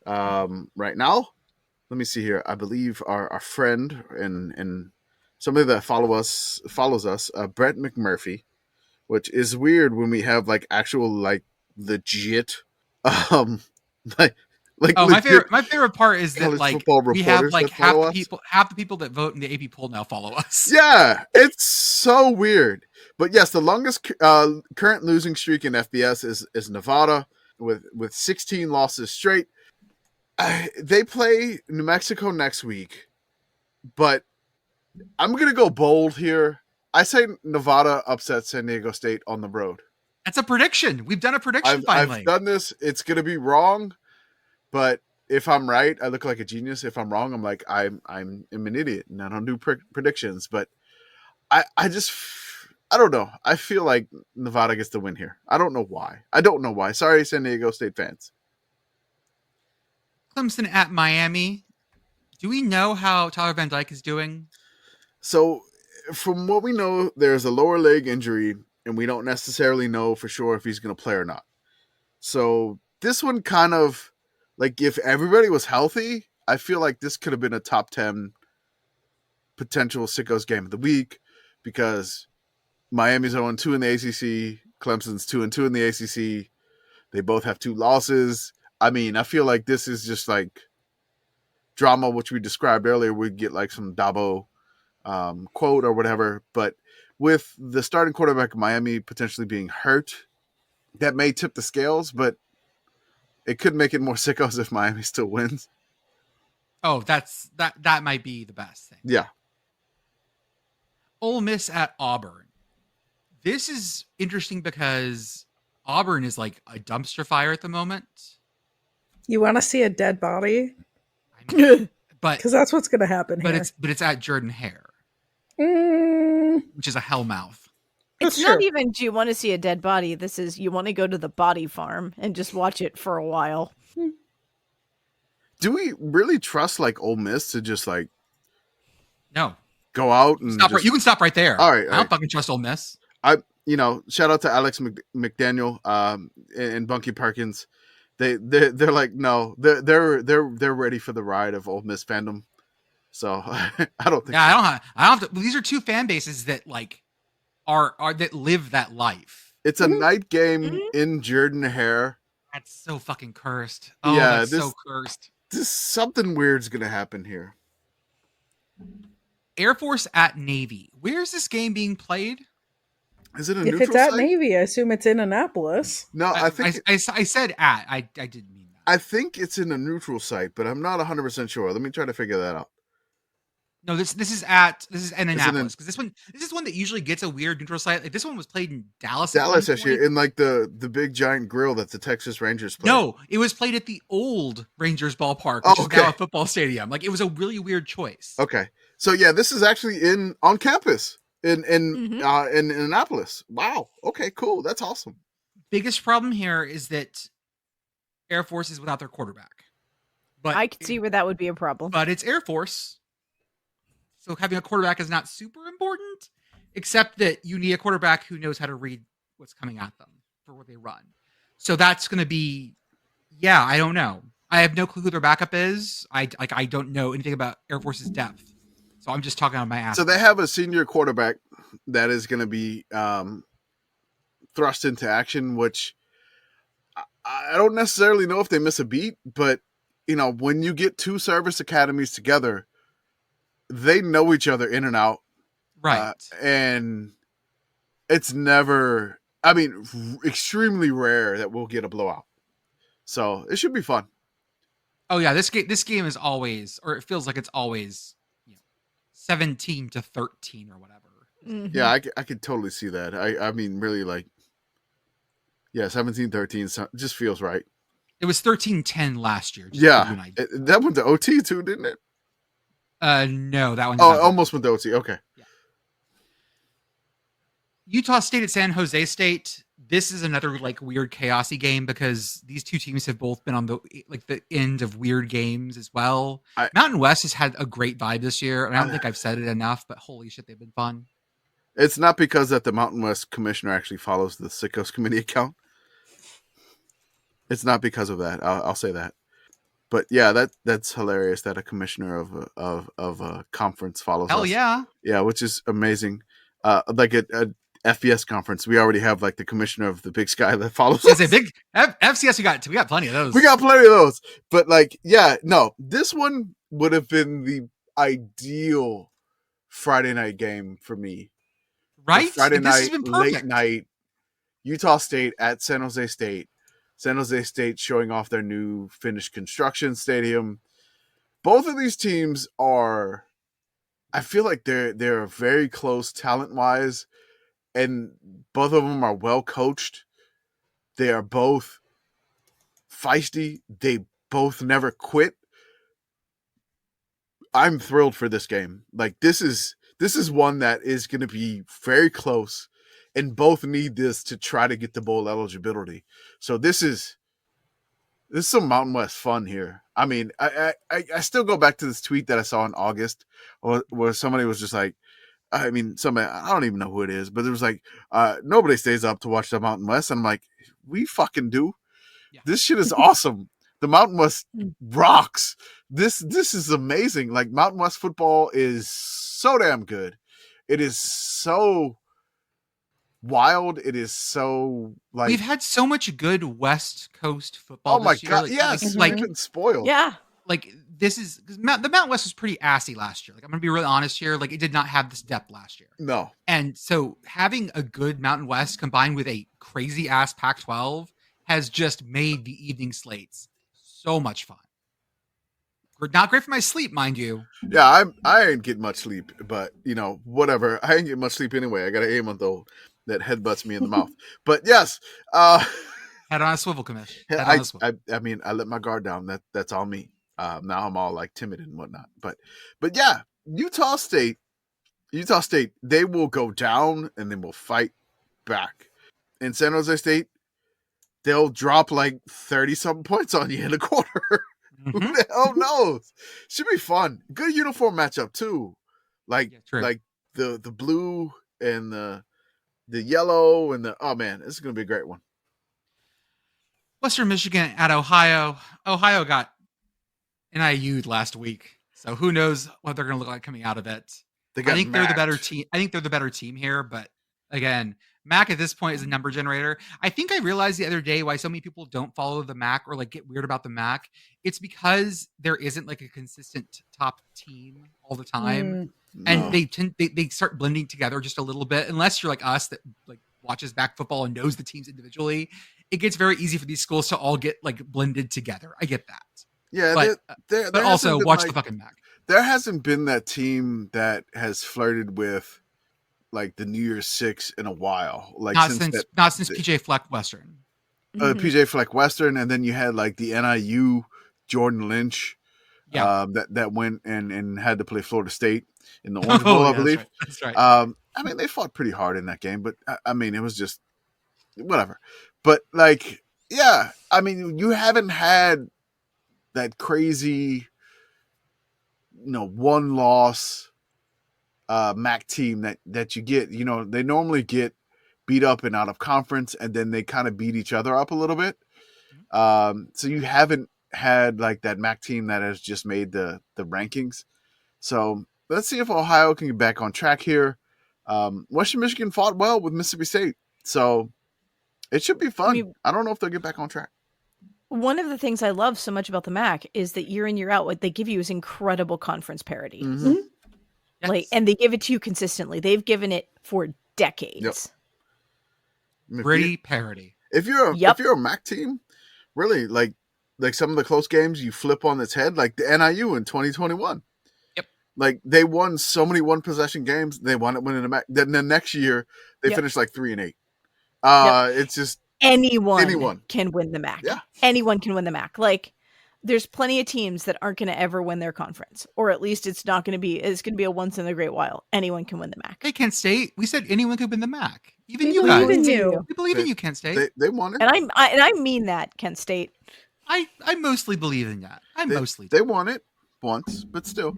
right now. Let me see here. I believe our friend and somebody that follows us, Brett McMurphy, which is weird when we have like actual like legit like my favorite part is that like we have like half the people that vote in the AP poll now follow us. Yeah, it's so weird. But yes, the longest current losing streak in FBS is Nevada with 16 losses straight. They play New Mexico next week, but I'm gonna go bold here. I say Nevada upsets San Diego State on the road. That's a prediction. We've done a prediction finally. I've done this. It's gonna be wrong, but if I'm right, I look like a genius. If I'm wrong, I'm like I'm an idiot and I don't do predictions. But I don't know. I feel like Nevada gets the win here. I don't know why. Sorry, San Diego State fans. Clemson at Miami. Do we know how Tyler Van Dyke is doing? So, from what we know, there's a lower leg injury, and we don't necessarily know for sure if he's going to play or not. So, this one kind of, like, if everybody was healthy, I feel like this could have been a top 10 potential Sickos game of the week because Miami's 0-2 in the ACC, Clemson's 2-2 in the ACC. They both have 2 losses. I mean, I feel like this is just like drama, which we described earlier. We'd get like some Dabo quote or whatever. But with the starting quarterback of Miami potentially being hurt, that may tip the scales, but it could make it more Sickos if Miami still wins. Oh, that might be the best thing. Yeah. Ole Miss at Auburn. This is interesting because Auburn is like a dumpster fire at the moment. You want to see a dead body? I mean, but because that's what's going to happen here. But it's at Jordan Hare, which is a hellmouth. It's not even, do you want to see a dead body? This is, you want to go to the body farm and just watch it for a while. Do we really trust like Ole Miss to just like no go out and stop? You can stop right there. All right, I don't fucking trust Ole Miss. Shout out to Alex McDaniel and Bunky Perkins. They're like no, they're ready for the ride of Ole Miss fandom. So I don't think. Yeah, so. I don't have to. These are two fan bases that like are that live that life. It's a night game in Jordan Hare. That's so fucking cursed. Oh, yeah, that's so cursed. Something weird's gonna happen here. Air Force at Navy. Where's this game being played? Is it a if neutral it's at site? Navy, I assume it's in Annapolis. No, I think I said at. I didn't mean that. I think it's in a neutral site, but I'm not 100% sure. Let me try to figure that out. No, this is in Annapolis because this is one that usually gets a weird neutral site. Like this one was played in Dallas. Dallas actually in like the big giant grill that the Texas Rangers play. No, it was played at the old Rangers ballpark, which is now a football stadium. Like it was a really weird choice. Okay, so yeah, this is actually on campus in Annapolis. Wow. Okay, cool. That's awesome. Biggest problem here is that Air Force is without their quarterback. But I could see where that would be a problem. But it's Air Force. So having a quarterback is not super important, except that you need a quarterback who knows how to read what's coming at them for what they run. So that's going to be, I don't know. I have no clue who their backup is. I don't know anything about Air Force's depth. So I'm just talking out of my ass. So they have a senior quarterback that is going to be thrust into action, which I don't necessarily know if they miss a beat, but when you get 2 service academies together, they know each other in and out. Right. And it's never, extremely rare that we'll get a blowout. So it should be fun. Oh yeah. This game is always, or it feels like it's always 17-13 or whatever. Mm-hmm. Yeah. I could totally see that. I mean, really 17-13 just feels right. It was 13-10 last year. Just to give you an idea. That went to OT too, didn't it? No, that one. Oh, it almost went to OT. Okay. Yeah. Utah State at San Jose State. This is another like weird chaosy game because these two teams have both been on the end of weird games as well. Mountain West has had a great vibe this year, and I don't think I've said it enough, but holy shit, they've been fun. It's not because that the Mountain West commissioner actually follows the Sickos Committee account. It's not because of that. I'll say that. But yeah, that's hilarious that a commissioner of a conference follows Hell us. yeah. Yeah, which is amazing. Like a FBS conference, we already have like the commissioner of the Big Sky that follows us. A big FCS. We got plenty of those. We got plenty of those. But like, yeah, no, this one would have been the ideal Friday night game for me. Right? Friday night, late night, Utah State at San Jose State. San Jose State showing off their new finished construction stadium. Both of these teams are, I feel like they're very close talent-wise, and both of them are well coached. They are both feisty. They both never quit. I'm thrilled for this game. Like this is one that is going to be very close, and both need this to try to get the bowl eligibility. So this is some Mountain West fun here. I mean, I still go back to this tweet that I saw in August where somebody was just like, I mean, I don't even know who it is, but it was like, nobody stays up to watch the Mountain West. And I'm like, we fucking do. Yeah. This shit is awesome. The Mountain West rocks. This is amazing. Like Mountain West football is so damn good. It is so wild. It is so like we've had so much good West Coast football. Oh my this year. god! Like, yes, like we've been spoiled. Yeah, like this is the Mountain West was pretty assy last year. Like I'm gonna be really honest here. Like it did not have this depth last year. No, and so having a good Mountain West combined with a crazy ass Pac-12 has just made the evening slates so much fun. Not great for my sleep, mind you. Yeah, I ain't getting much sleep, but you know, whatever. I ain't getting much sleep anyway. I got an 8-month-old that headbutts me in the mouth. But yes, head on a swivel, Commish. I mean, I let my guard down. That's all me. Now I'm all like timid and whatnot. But yeah, Utah State, they will go down and then will fight back. In San Jose State, they'll drop like 30-something points on you in a quarter. Who the hell knows? Should be fun. Good uniform matchup too. Like the blue and the yellow and oh man, this is gonna be a great one. Western Michigan at Ohio. Ohio got NIU'd last week, so who knows what they're gonna look like coming out of it. I think they're the better team. I think they're the better team here, but again, MAC at this point is a number generator. I think I realized the other day why so many people don't follow the MAC or like get weird about the MAC. It's because there isn't like a consistent top team all the time. And they start blending together just a little bit. Unless you're like us that like watches back football and knows the teams individually, it gets very easy for these schools to all get like blended together. I get that. Yeah, but also watch the fucking MAC. There hasn't been that team that has flirted with like the New Year's Six in a while. Like not since PJ Fleck Western. PJ Fleck Western, and then you had like the NIU Jordan Lynch. Yeah. That went and had to play Florida State in the Orange Bowl, I believe. That's right. I mean, they fought pretty hard in that game, but I mean, it was just whatever. But like, yeah, I mean, you haven't had that crazy, one loss MAC team that you get. You know, they normally get beat up and out of conference, and then they kind of beat each other up a little bit. So you haven't had like that MAC team that has just made the rankings. So let's see if Ohio can get back on track here. Western Michigan fought well with Mississippi State, so it should be fun. I mean, I don't know if they'll get back on track. One of the things I love so much about the MAC is that year in, year out, what they give you is incredible conference parity. Mm-hmm. Yes. Like, and they give it to you consistently. They've given it for decades. Yep. Pretty parity. If you're a MAC team, really like some of the close games you flip on its head, like the NIU in 2021. Yep. Like they won so many one possession games, they wound up winning the MAC. Then the next year they finished like 3-8. It's just anyone can win the MAC. Yeah. Anyone can win the MAC. Like, there's plenty of teams that aren't going to ever win their conference, or at least it's going to be a once in a great while. Anyone can win the MAC. Hey, Kent State, we said anyone could win the MAC. Even We you believe guys. in you. We believe in you, Kent State. They won it. And I mean that, Kent State. I mostly believe in that. They won it once, but still.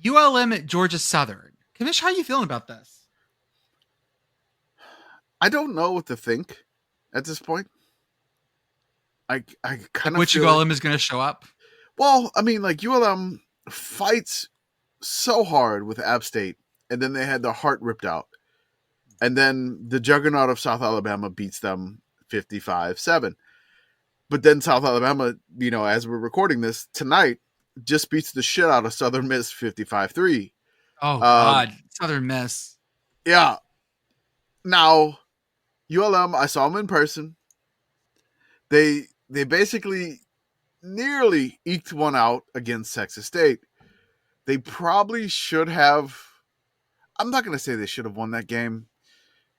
ULM at Georgia Southern. Commish, how are you feeling about this? I don't know what to think at this point. I kind of Which ULM is going to show up? Well, I mean, like ULM fights so hard with App State, and then they had their heart ripped out, and then the juggernaut of South Alabama beats them 55-7. But then South Alabama, as we're recording this tonight, just beats the shit out of Southern Miss 55-3. Oh God, Southern Miss. Yeah. Now, ULM, I saw them in person. They basically nearly eked one out against Texas State. They probably should have. I'm not going to say they should have won that game.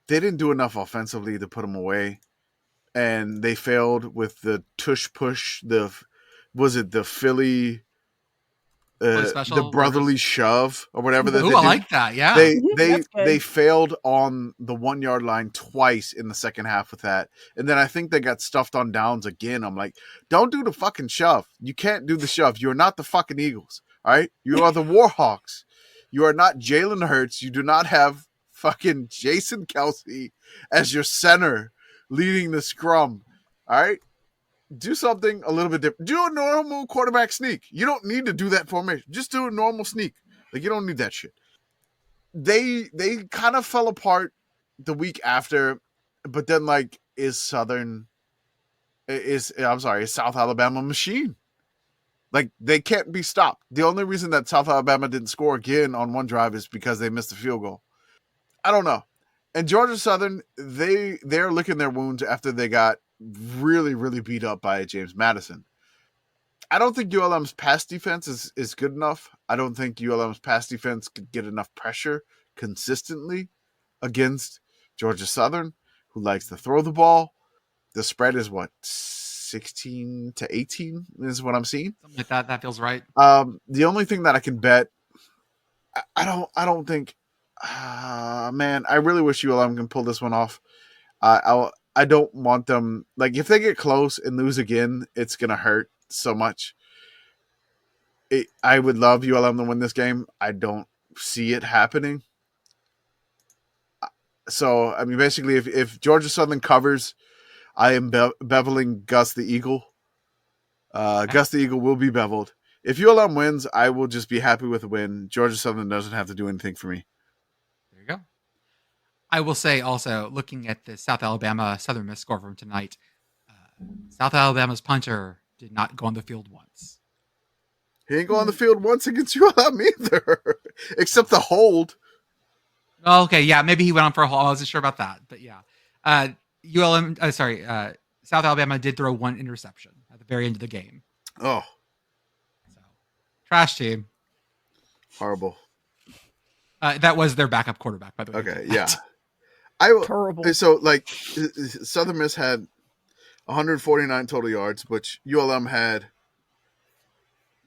They didn't do enough offensively to put them away, and they failed with the tush push. Was it the Philly? The brotherly shove or whatever that they I did. like that. Yeah, they failed on the 1 yard line twice in the second half with that, and then I think they got stuffed on downs again. I'm like, don't do the fucking shove. You can't do the shove. You are not the fucking Eagles. All right, you are the Warhawks. You are not Jalen Hurts. You do not have fucking Jason Kelsey as your center leading the scrum. All right. Do something a little bit different. Do a normal quarterback sneak. You don't need to do that formation. Just do a normal sneak. Like, you don't need that shit. They kind of fell apart the week after, but then is South Alabama machine. Like, they can't be stopped. The only reason that South Alabama didn't score again on one drive is because they missed a field goal. I don't know. And Georgia Southern, they're licking their wounds after they got really, really beat up by James Madison. I don't think ULM's pass defense is good enough. I don't think ULM's pass defense could get enough pressure consistently against Georgia Southern, who likes to throw the ball. The spread is 16-18 is what I'm seeing. Something like that. That feels right. The only thing that I can bet, I don't think. Man, I really wish ULM can pull this one off. I don't want them, if they get close and lose again, it's going to hurt so much. I would love ULM to win this game. I don't see it happening. So, I mean, basically, if Georgia Southern covers, I am beveling Gus the Eagle. Gus the Eagle will be beveled. If ULM wins, I will just be happy with a win. Georgia Southern doesn't have to do anything for me. There you go. I will say also, looking at the South Alabama Southern Miss score from tonight, South Alabama's punter did not go on the field once. He ain't go on the field once against ULM either, except the hold. Oh, okay, yeah, maybe he went on for a hold. I wasn't sure about that, but yeah. South Alabama did throw one interception at the very end of the game. Oh. So, trash team. Horrible. That was their backup quarterback, by the way. Okay, yeah. Terrible. So, Southern Miss had 149 total yards, which ULM had,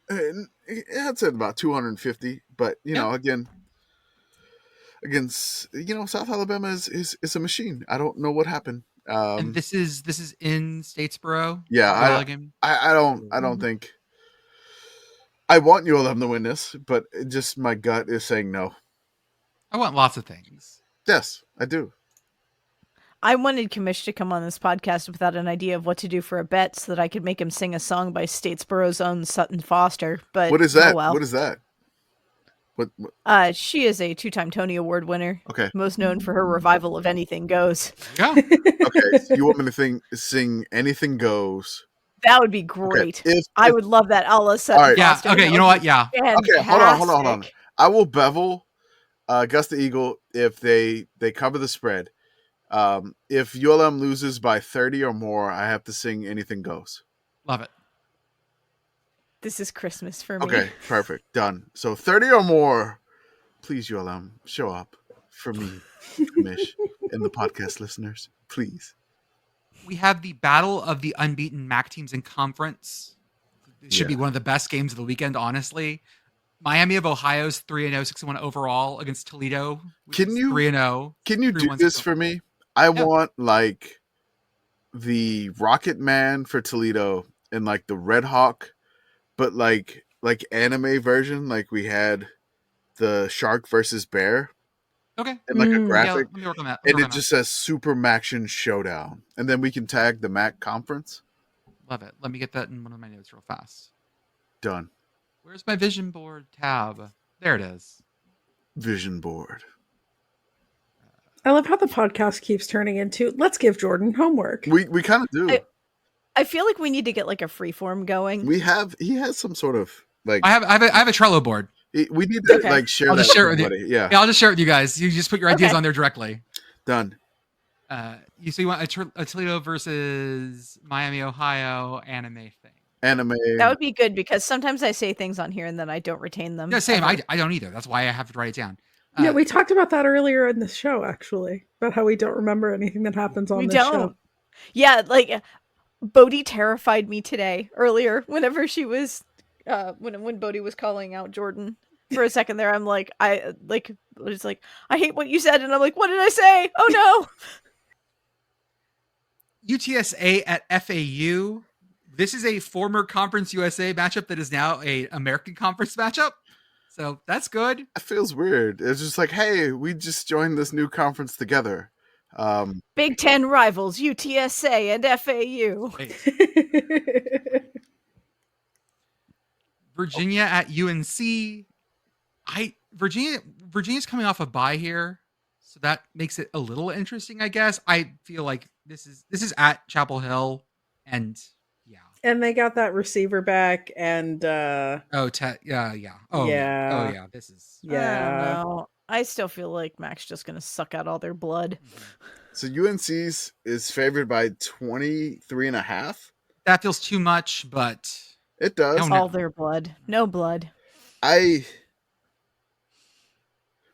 it said about 250. But, against South Alabama is a machine. I don't know what happened. And this is in Statesboro. Yeah, I don't think I want ULM to win this, but just my gut is saying no. I want lots of things. Yes, I do. I wanted Commish to come on this podcast without an idea of what to do for a bet so that I could make him sing a song by Statesboro's own Sutton Foster. But what is that? Oh well. What is that? What? She is a 2-time Tony Award winner. Okay. Most known for her revival of Anything Goes. Yeah. Okay. So you want me to sing Anything Goes? That would be great. Okay. I would love that. A la Sutton right. Yeah. Foster. Okay. You know what? Yeah. Okay. Hold on. I will bevel Gus the Eagle if they cover the spread. If ULM loses by 30 or more, I have to sing Anything Goes. Love it. This is Christmas for me. Okay, perfect. Done. So 30 or more, please ULM, show up. for me, Commish, and the podcast listeners, please. We have the battle of the unbeaten MAC teams in conference. It should be one of the best games of the weekend, honestly. Miami of Ohio's 3-0, 6-1 overall against Toledo. Can you 3-0? Can you do this for me? I want like the Rocket Man for Toledo and like the Red Hawk, but like anime version, like we had the Shark versus Bear. Okay. And like a graphic. Let me work on that. And it just says Super Maction Showdown. And then we can tag the MAC conference. Love it. Let me get that in one of my notes real fast. Done. Where's my vision board tab? There it is. Vision board. I love how the podcast keeps turning into, let's give Jordan homework. We kind of do. I feel like we need to get like a freeform going. He has some sort of like. I have a Trello board. We need to like share. I'll just share it with you. Yeah, I'll just share it with you guys. You just put your ideas on there directly. Done. You want a Toledo versus Miami, Ohio anime thing. Anime. That would be good because sometimes I say things on here and then I don't retain them. Yeah, same. I don't either. That's why I have to write it down. Yeah, we talked about that earlier in the show, actually, about how we don't remember anything that happens on this show. Yeah, like Bodhi terrified me today earlier. Whenever she was, when Bodhi was calling out Jordan for a second there, I'm like, I hate what you said, and I'm like, what did I say? Oh no. UTSA at FAU. This is a former Conference USA matchup that is now a American Conference matchup. So that's good. It feels weird. It's just like, hey, we just joined this new conference together. Big Ten rivals, UTSA and FAU. Virginia at UNC. Virginia's coming off a bye here, so that makes it a little interesting, I guess. I feel like this is at Chapel Hill, and yeah. And they got that receiver back, and yeah. This is I don't know. I still feel like Mac's just gonna suck out all their blood. So UNC's is favored by 23.5. That feels too much, but it does. All their blood, no blood.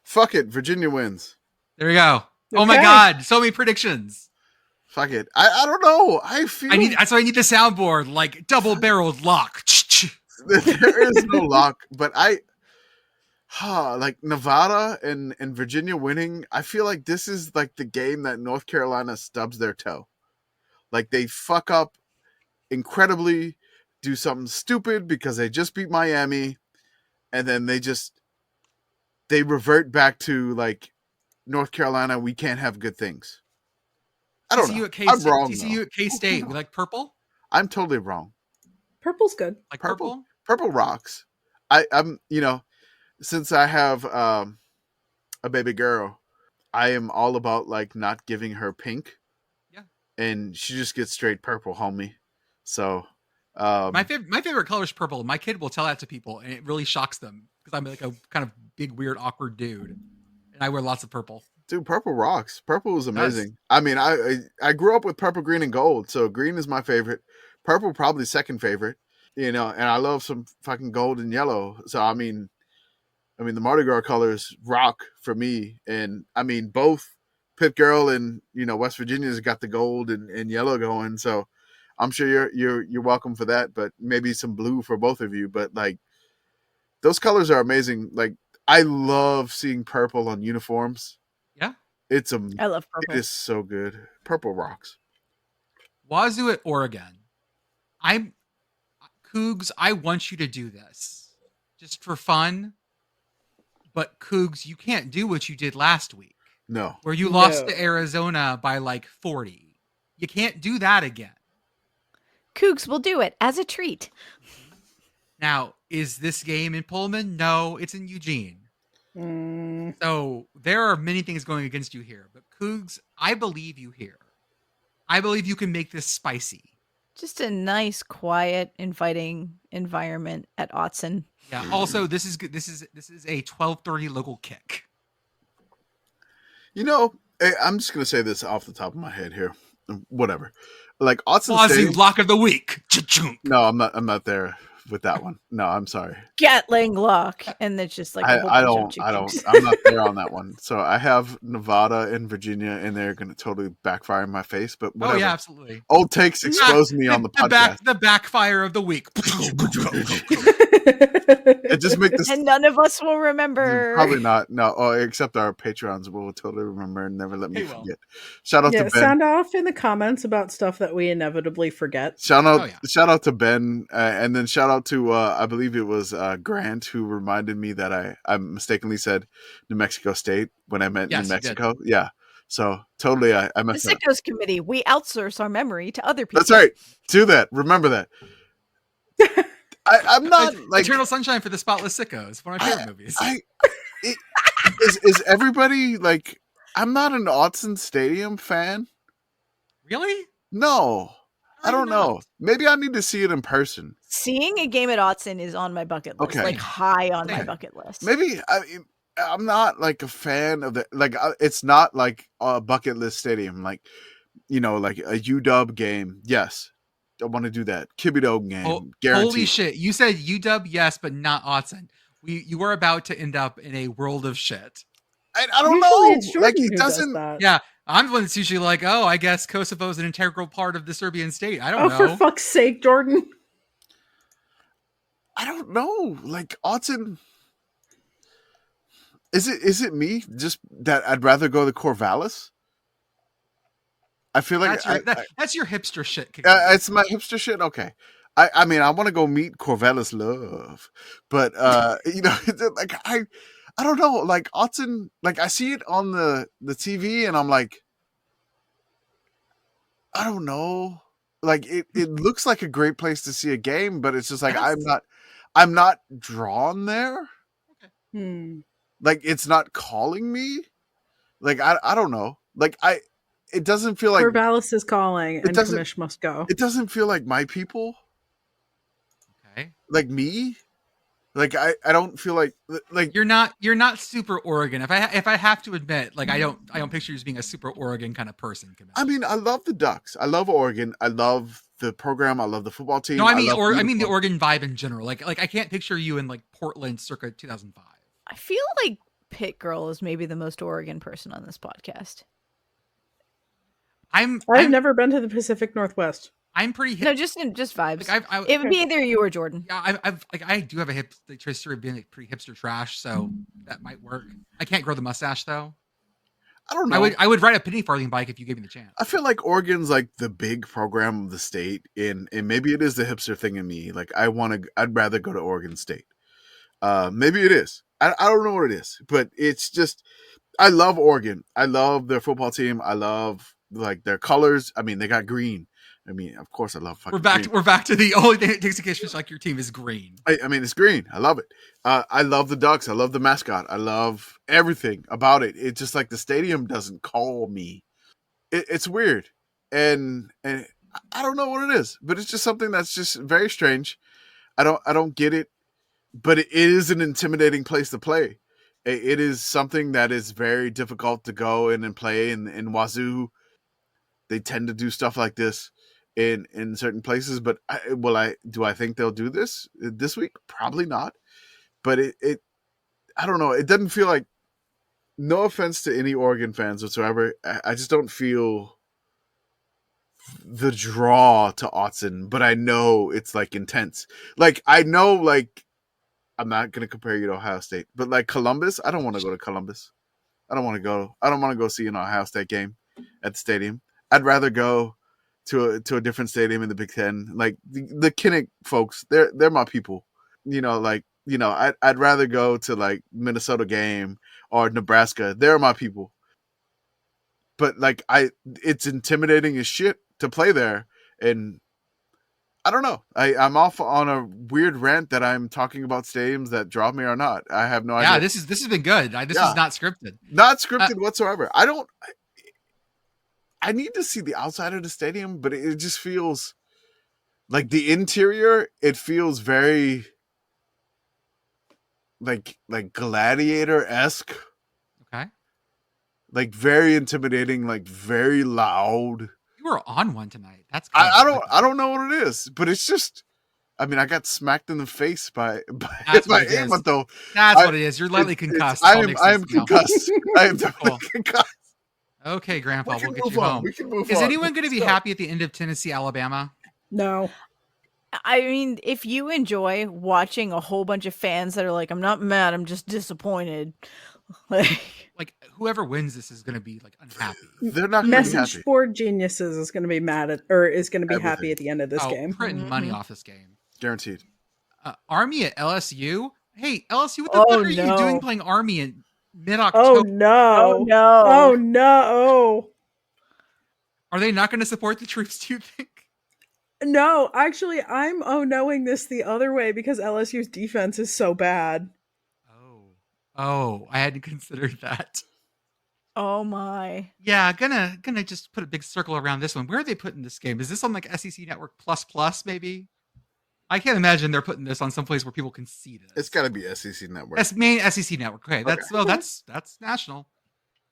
Fuck it. Virginia wins. There we go. Okay. Oh my God. So many predictions. Fuck it. I don't know. That's why I need the soundboard, like double-barreled lock. There is no lock, but like Nevada and Virginia winning, I feel like this is like the game that North Carolina stubs their toe. Like they fuck up incredibly, do something stupid because they just beat Miami, and then they revert back to like North Carolina. We can't have good things. I don't know. I'm wrong. TCU at K-State. We like purple? I'm totally wrong. Purple's good. Like purple? Purple rocks. I'm since I have a baby girl, I am all about like not giving her pink. Yeah. And she just gets straight purple, homie. So my favorite color is purple. My kid will tell that to people, and it really shocks them because I'm like a kind of big, weird, awkward dude, and I wear lots of purple. Dude, purple rocks. Purple is amazing. I mean, I grew up with purple, green, and gold, so green is my favorite. Purple probably second favorite. And I love some fucking gold and yellow. So I mean the Mardi Gras colors rock for me, and I mean both Pitt Girl and West Virginia's got the gold and yellow going. So I'm sure you're welcome for that, but maybe some blue for both of you. But like those colors are amazing. Like I love seeing purple on uniforms. Yeah, I love purple. It is so good. Purple rocks. Wazoo at Oregon. Cougs, I want you to do this just for fun. But Cougs, you can't do what you did last week. No. Where you lost to Arizona by like 40. You can't do that again. Cougs will do it as a treat. Now, is this game in Pullman? No, it's in Eugene. So there are many things going against you here. But Cougs, I believe you here. I believe you can make this spicy. Just a nice, quiet, inviting environment at Autzen. Yeah. Also, this is good. This is a 12:30 local kick. I'm just gonna say this off the top of my head here. Whatever. Like Autzen Wazoo Stadium. lock of the week. No, I'm not there with that one. No, I'm sorry. Gatling lock, and it's just like a whole bunch of chickens. I'm not there on that one. So I have Nevada and Virginia, and they're going to totally backfire in my face. But whatever. Oh yeah, absolutely. Old takes expose me on the podcast. The backfire of the week. It just make this, and none of us will remember. Probably not. No, except our Patreons will totally remember and never let me They will. forget. Shout out to Ben. Sound off in the comments about stuff that we inevitably forget. Shout out to Ben, and then shout out to I believe it was Grant who reminded me that I mistakenly said New Mexico State when I meant New Mexico. Yeah, so totally I messed the up. Sickos Committee. We outsource our memory to other people. That's right. Do that. Remember that. I'm not like Eternal Sunshine for the Spotless Sickos. One of my favorite movies. Is everybody like? I'm not an Autzen Stadium fan. Really? No, I don't know. Maybe I need to see it in person. Seeing a game at Autzen is on my bucket list, like high on my bucket list. Maybe I'm not like a fan of the it's not like a bucket list stadium, like like a UW game. Yes, I want to do that. Kibito game, guaranteed. Holy shit! You said UW, yes, but not Autzen. You were about to end up in a world of shit. I don't know. Like he doesn't. Yeah, I'm the one that's usually like, oh, I guess Kosovo is an integral part of the Serbian state. I don't know. Oh, for fuck's sake, Jordan. I don't know. Like Autzen. Is it me just that I'd rather go to Corvallis? I feel like that's your hipster shit. It's my hipster shit. Okay. I mean, I want to go meet Corvallis love, but like I don't know. Like Autzen, like I see it on the TV, and I'm like, I don't know. Like it looks like a great place to see a game, but it's just like I'm not drawn there. Okay. Like it's not calling me. Like I don't know. Like it doesn't feel like Corvallis is calling, and Commish must go. It doesn't feel like my people. Okay. Like me. Like I don't feel like you're not super Oregon. If I have to admit, like I don't picture you as being a super Oregon kind of person. I mean, I love the Ducks. I love Oregon. I love the program. I love the football team. No, I mean the Oregon vibe in general. Like I can't picture you in like Portland circa 2005. I feel like Pitt Girl is maybe the most Oregon person on this podcast. I've never been to the Pacific Northwest. I'm pretty hip. No, just vibes. Like it would be either you or Jordan. Yeah, I do have a history of being like pretty hipster trash, so that might work. I can't grow the mustache though. I don't know. I would ride a penny farthing bike if you gave me the chance. I feel like Oregon's like the big program of the state, and maybe it is the hipster thing in me. Like I'd rather go to Oregon State. Maybe it is. I don't know what it is, but it's just I love Oregon. I love their football team. I love like their colors. I mean, they got green. I mean, of course, I love fucking green. We're back to the only thing that takes a case like your team is green. I mean, it's green. I love it. I love the Ducks. I love the mascot. I love everything about it. It's just like the stadium doesn't call me. It's weird, and I don't know what it is, but it's just something that's just very strange. I don't get it, but it is an intimidating place to play. It is something that is very difficult to go in and play in Wazoo. They tend to do stuff like this in certain places, but do I think they'll do this week? Probably not. But it I don't know. It doesn't feel like, no offense to any Oregon fans whatsoever, I just don't feel the draw to Autzen, but I know it's like intense. Like I know, like I'm not going to compare you to Ohio State, but like Columbus, I don't want to go to Columbus. I don't want to go see an Ohio State game at the stadium. I'd rather go to a different stadium in the Big Ten. Like the Kinnick folks, they're my people. I'd rather go to like Minnesota game or Nebraska. They're my people. But like it's intimidating as shit to play there, and I don't know. I'm off on a weird rant that I'm talking about stadiums that draw me or not. I have no idea. Yeah, this has been good. This is not scripted. Not scripted whatsoever. I need to see the outside of the stadium, but it just feels like the interior. It feels very like gladiator-esque. Okay. Like very intimidating, like very loud. You were on one tonight. That's good. I don't know what it is, but it's just I mean, I got smacked in the face by That's what by it is. Amos, though. That's I- what it is. You're lightly concussed. I All am makes I sense am now. concussed. I am definitely Cool. concussed. Okay, Grandpa, We can we'll get move you on. home. We can move Is on. anyone going to be So- happy at the end of Tennessee, Alabama? No. I mean, if you enjoy watching a whole bunch of fans that are like, I'm not mad, I'm just disappointed. Like, Like, whoever wins this is going to be, like, unhappy. They're not going to be Message happy. board geniuses is going to be mad at, or is going to be happy Everything. at the end of this game. Printing money off this game. Guaranteed. Army at LSU? Hey, LSU, what the fuck are you doing playing Army in mid-October? Oh no! oh no. Oh no! Are they not going to support the troops, do you think? No, actually, I'm knowing this the other way because LSU's defense is so bad. Oh, I hadn't considered that. Oh my. Yeah, gonna just put a big circle around this one. Where are they putting this game? Is this on like SEC Network Plus maybe? I can't imagine they're putting this on some place where people can see this. It's got to be SEC Network. That's main SEC Network. Okay, that's national.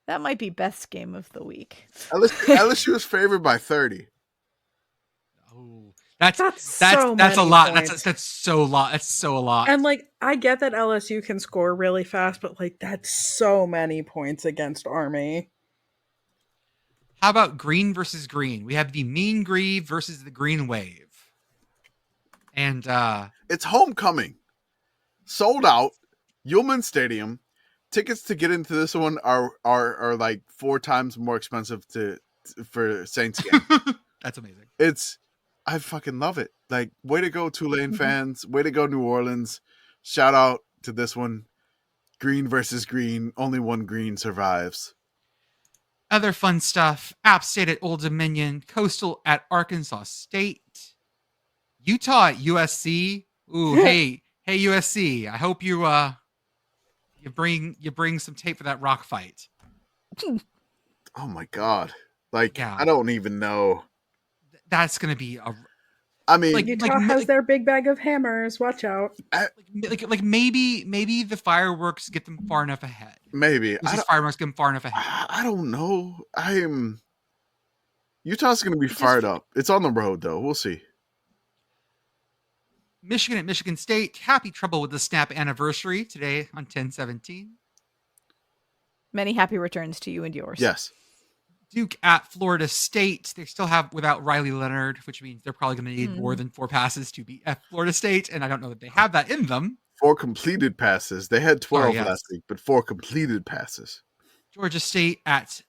That might be Beth's game of the week. LSU is favored by 30. Oh, that's so a many lot. points. That's so a lot. That's so a lot. And like, I get that LSU can score really fast, but like, that's so many points against Army. How about green versus green? We have the Mean Greve versus the Green Wave. And It's homecoming. Sold out. Autzen Stadium. Tickets to get into this one are like 4 times more expensive for Saints game. that's amazing. I fucking love it. Like, way to go, Tulane fans. Way to go, New Orleans. Shout out to this one. Green versus green. Only one green survives. Other fun stuff. App State at Old Dominion. Coastal at Arkansas State. Utah at USC. Ooh, hey USC. I hope you bring some tape for that rock fight. Oh my god. Like, Yeah. I don't even know. That's gonna be a I mean, Like- Utah has their big bag of hammers. Watch out. like maybe the fireworks get them far enough ahead. maybe. These fireworks get them far enough ahead. I don't know. Utah's going to be fired up. It's on the road, though. We'll see. Michigan at Michigan State. Happy trouble with the snap anniversary today on 10/17. Many happy returns to you and yours. Yes. Duke at Florida State. They still have without Riley Leonard, which means they're probably going to need more than 4 passes to beat Florida State, and I don't know that they have that in them. 4 completed passes. They had 12 yes. last week, but 4 completed passes. Georgia State at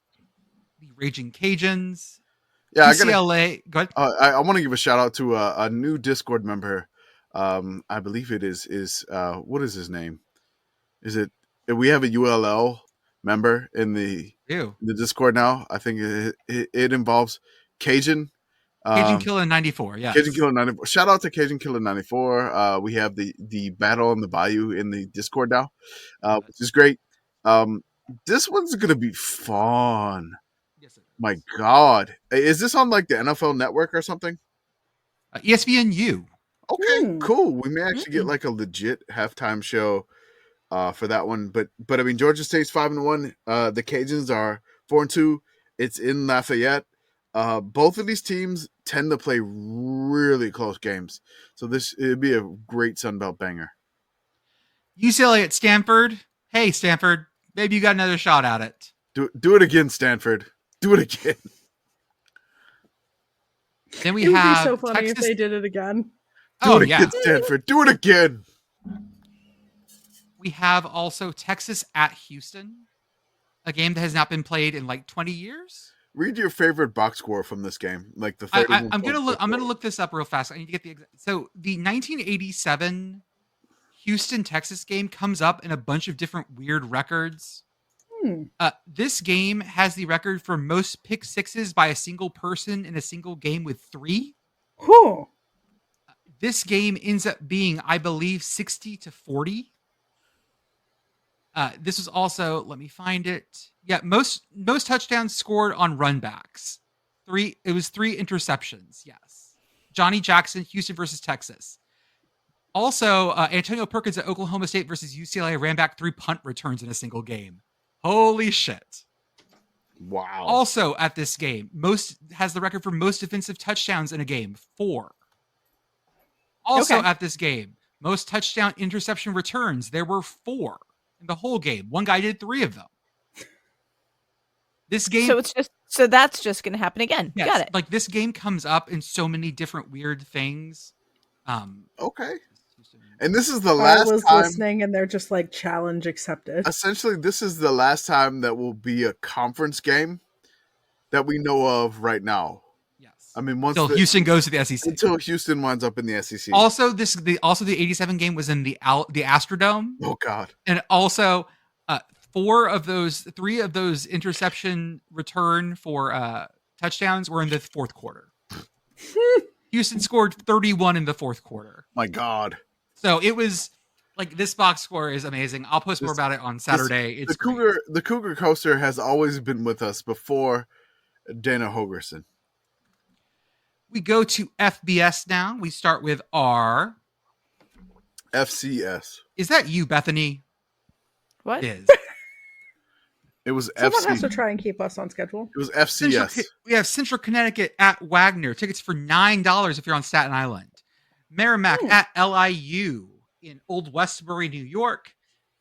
the Raging Cajuns. Yeah, UCLA. Go ahead. I want to give a shout out to a new Discord member. I believe it is what is his name? Is it? We have a ULL member in the Discord now. I think it involves Cajun. Cajun Killer 94. Yeah. Cajun Killer 94. Shout out to Cajun Killer 94. We have the Battle on the Bayou in the Discord now, which is great. This one's gonna be fun. Yes, My God, is this on like the NFL Network or something? ESPNU. Okay, cool. We may actually get like a legit halftime show for that one. But I mean, Georgia State's 5-1. The Cajuns are 4-2. It's in Lafayette. Both of these teams tend to play really close games, so it'd be a great Sun Belt banger. UCLA at Stanford. Hey, Stanford, maybe you got another shot at it. Do it again, Stanford. Do it again. Then we It would have be so funny Texas. if they did it again. Do it again, Stanford. Do it again. We have also Texas at Houston, a game that has not been played in like 20 years. Read your favorite box score from this game, like the. I'm gonna look this up real fast. I need to get the so the 1987 Houston Texas game comes up in a bunch of different weird records. This game has the record for most pick sixes by a single person in a single game with 3. Whew. This game ends up being, I believe, 60-40. This was also, let me find it. Yeah, most touchdowns scored on runbacks. 3. It was 3 interceptions. Yes, Johnny Jackson, Houston versus Texas. Also, Antonio Perkins at Oklahoma State versus UCLA ran back 3 punt returns in a single game. Holy shit! Wow. Also at this game, has the record for most defensive touchdowns in a game, 4. Also Okay. at this game, most touchdown interception returns. There were 4 in the whole game. One guy did 3 of them. This game, So that's just going to happen again. yes, Got it. like this game comes up in so many different weird things. Okay. And this is the I last was time. listening, and they're just like, challenge accepted. Essentially, this is the last time that will be a conference game that we know of right now. Yes. I mean, once Until Houston goes to the SEC. until Houston winds up in the SEC. Also, the 87 game was in the Astrodome, Oh God. and also 3 of those interception return for touchdowns were in the fourth quarter. Houston scored 31 in the fourth quarter. My God. So it was like this box score is amazing. I'll post more about it on Saturday. It's great. The Cougar Coaster has always been with us before Dana Hogerson. We go to FBS now. We start with R. FCS. Is that you, Bethany? What? It is. It was Someone has to FC. try and keep us on schedule. It was FCS. We have Central Connecticut at Wagner. Tickets for $9 if you're on Staten Island. Merrimack at LIU in Old Westbury, New York.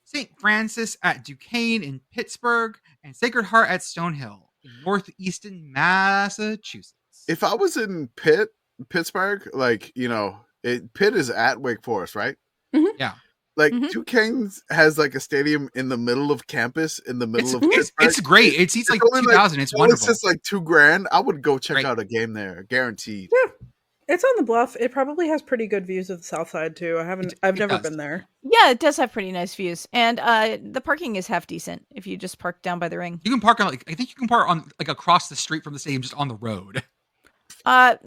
St. Francis at Duquesne in Pittsburgh. And Sacred Heart at Stonehill in northeastern Massachusetts. If I was in Pittsburgh, like, Pitt is at Wake Forest, right? Mm-hmm. Yeah. Like, Duquesne has like a stadium in the middle of campus, in the middle of Pittsburgh. It's great. It seats like only 2,000. It's wonderful. It's just like $2,000. I would go check Right. out a game there, guaranteed. Yeah. It's on the bluff. It probably has pretty good views of the south side too. I've never does. been there. Yeah, it does have pretty nice views, and the parking is half decent if you just park down by the ring. You can park on I think you can park on like across the street from the stadium, just on the road. I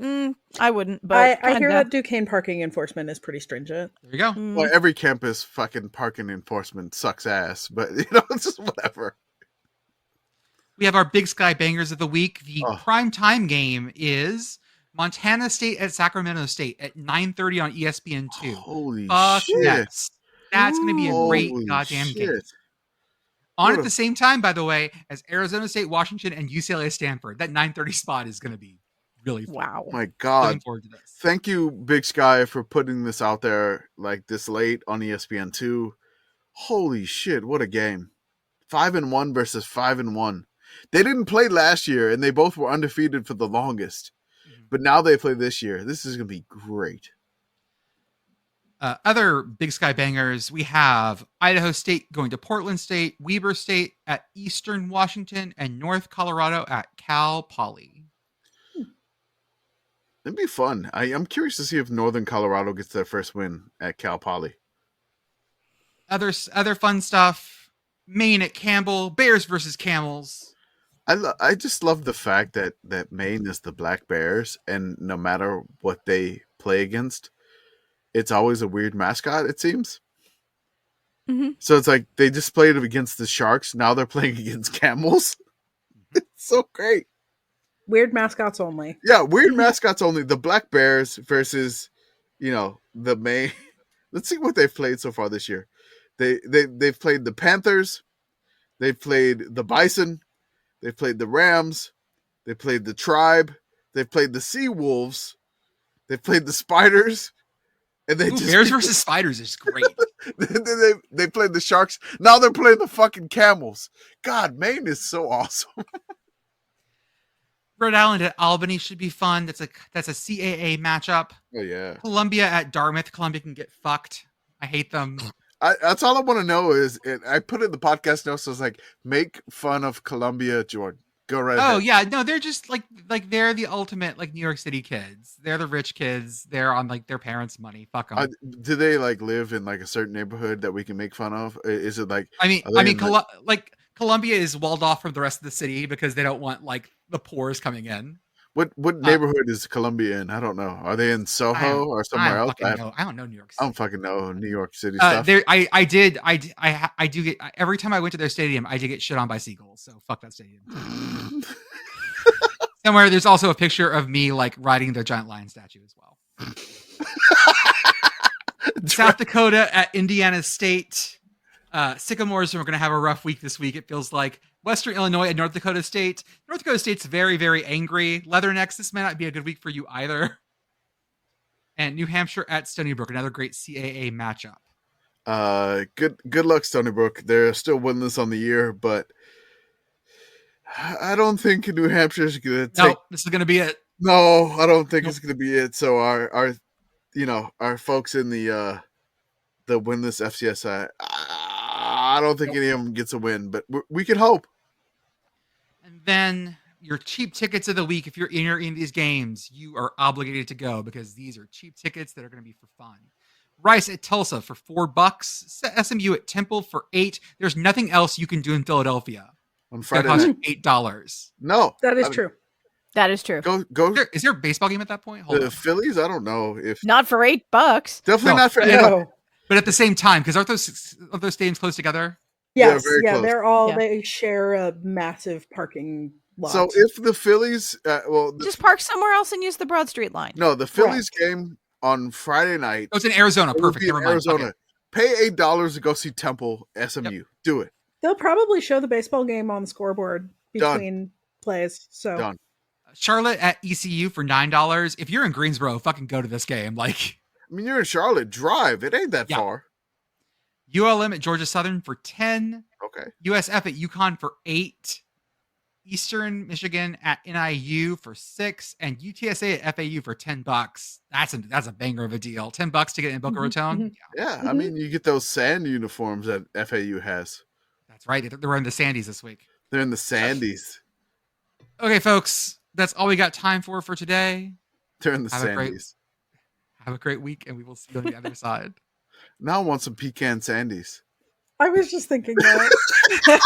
wouldn't, but I hear kinda. that Duquesne parking enforcement is pretty stringent. There you go. Well, every campus fucking parking enforcement sucks ass, but it's just whatever. We have our Big Sky Bangers of the week. The Oh. prime time game is Montana State at Sacramento State at 9:30 on ESPN2. Holy Fuck shit. yes. That's going to be a great Holy goddamn game. shit. On What at the same time, by the way, as Arizona State, Washington, and UCLA Stanford. That 9:30 spot is going to be really fun. Wow. My Looking God. forward to this. Thank you, Big Sky, for putting this out there like this late on ESPN2. Holy shit, what a game. 5-1 versus 5-1. They didn't play last year, and they both were undefeated for the longest. But now they play this year. This is going to be great. Other Big Sky Bangers, we have Idaho State going to Portland State, Weber State at Eastern Washington, and North Colorado at Cal Poly. It'd be fun. I'm curious to see if Northern Colorado gets their first win at Cal Poly. Other fun stuff. Maine at Campbell, Bears versus Camels. I just love the fact that Maine is the Black Bears, and no matter what they play against, it's always a weird mascot, it seems. Mhm. So it's like they just played against the Sharks. Now they're playing against Camels. It's so great. Weird mascots only. Yeah, weird mascots only. The Black Bears versus, the Maine. Let's see what they've played so far this year. They've played the Panthers. They've played the Bison. They've played the Rams. They played the Tribe. They've played the Sea Wolves. They've played the Spiders. And they Bears versus Spiders is great. they played the Sharks. Now they're playing the fucking Camels. God, Maine is so awesome. Rhode Island at Albany should be fun. That's a CAA matchup. Oh yeah. Columbia at Dartmouth. Columbia can get fucked. I hate them. That's all I want to know is, I put it in the podcast notes, so it's like, make fun of Columbia, Jordan. Go right ahead. Oh yeah, no, they're just like they're the ultimate like New York City kids. They're the rich kids. They're on like their parents' money. Fuck them. Do they like live in like a certain neighborhood that we can make fun of? Is it like? I mean, are they in, like Columbia is walled off from the rest of the city because they don't want like the poors coming in. What neighborhood is Columbia in? I don't know. Are they in Soho or somewhere else? I don't know New York City. I don't fucking know New York City stuff. I do get every time I went to their stadium, I did get shit on by seagulls. So fuck that stadium. Somewhere there's also a picture of me like riding the giant lion statue as well. South Dakota at Indiana State. Sycamores are going to have a rough week this week. It feels like Western Illinois at North Dakota State. North Dakota State's very, very angry. Leathernecks, this may not be a good week for you either. And New Hampshire at Stony Brook, another great CAA matchup. Good luck, Stony Brook. They're still winless on the year, but I don't think New Hampshire's gonna take. No, this is gonna be it. No, I don't think it's gonna be it. So our folks in the winless FCS, I don't think any of them gets a win, but we can hope. And then your cheap tickets of the week. If you're in these games, you are obligated to go because these are cheap tickets that are going to be for fun. Rice at Tulsa for $4. SMU at Temple for $8. There's nothing else you can do in Philadelphia. On Friday night. night. $8. No. That is true. That is true. Go. Is there a baseball game at that point? The Phillies? I don't know if Not for $8. definitely No. not for No. But at the same time, because aren't those stadiums close together? Yes, very close. they're all Yeah. they share a massive parking lot. So if the Phillies, Just park somewhere else and use the Broad Street line. no, the Phillies game on Friday night. Oh, it's in Arizona. it would Perfect. be in Never mind. Arizona. Okay. Pay $8 to go see Temple SMU. Yep. Do it. They'll probably show the baseball game on the scoreboard between plays. So Done. Charlotte at ECU for $9. If you're in Greensboro, fucking go to this game. Like I mean, you're in Charlotte. Drive. It ain't that Yeah. far. ULM at Georgia Southern for 10. Okay. USF at UConn for 8. Eastern Michigan at NIU for 6, and UTSA at FAU for $10. That's a banger of a deal. $10 to get in Boca Raton. Yeah, Yeah, I mean, you get those sand uniforms that FAU has. that's right. They're in the Sandies this week. They're in the Sandies. Okay, folks, that's all we got time for today. They're in the Have a great- Sandies. Have a great week, and we will see you on the other side. Now I want some pecan Sandies. I was just thinking that.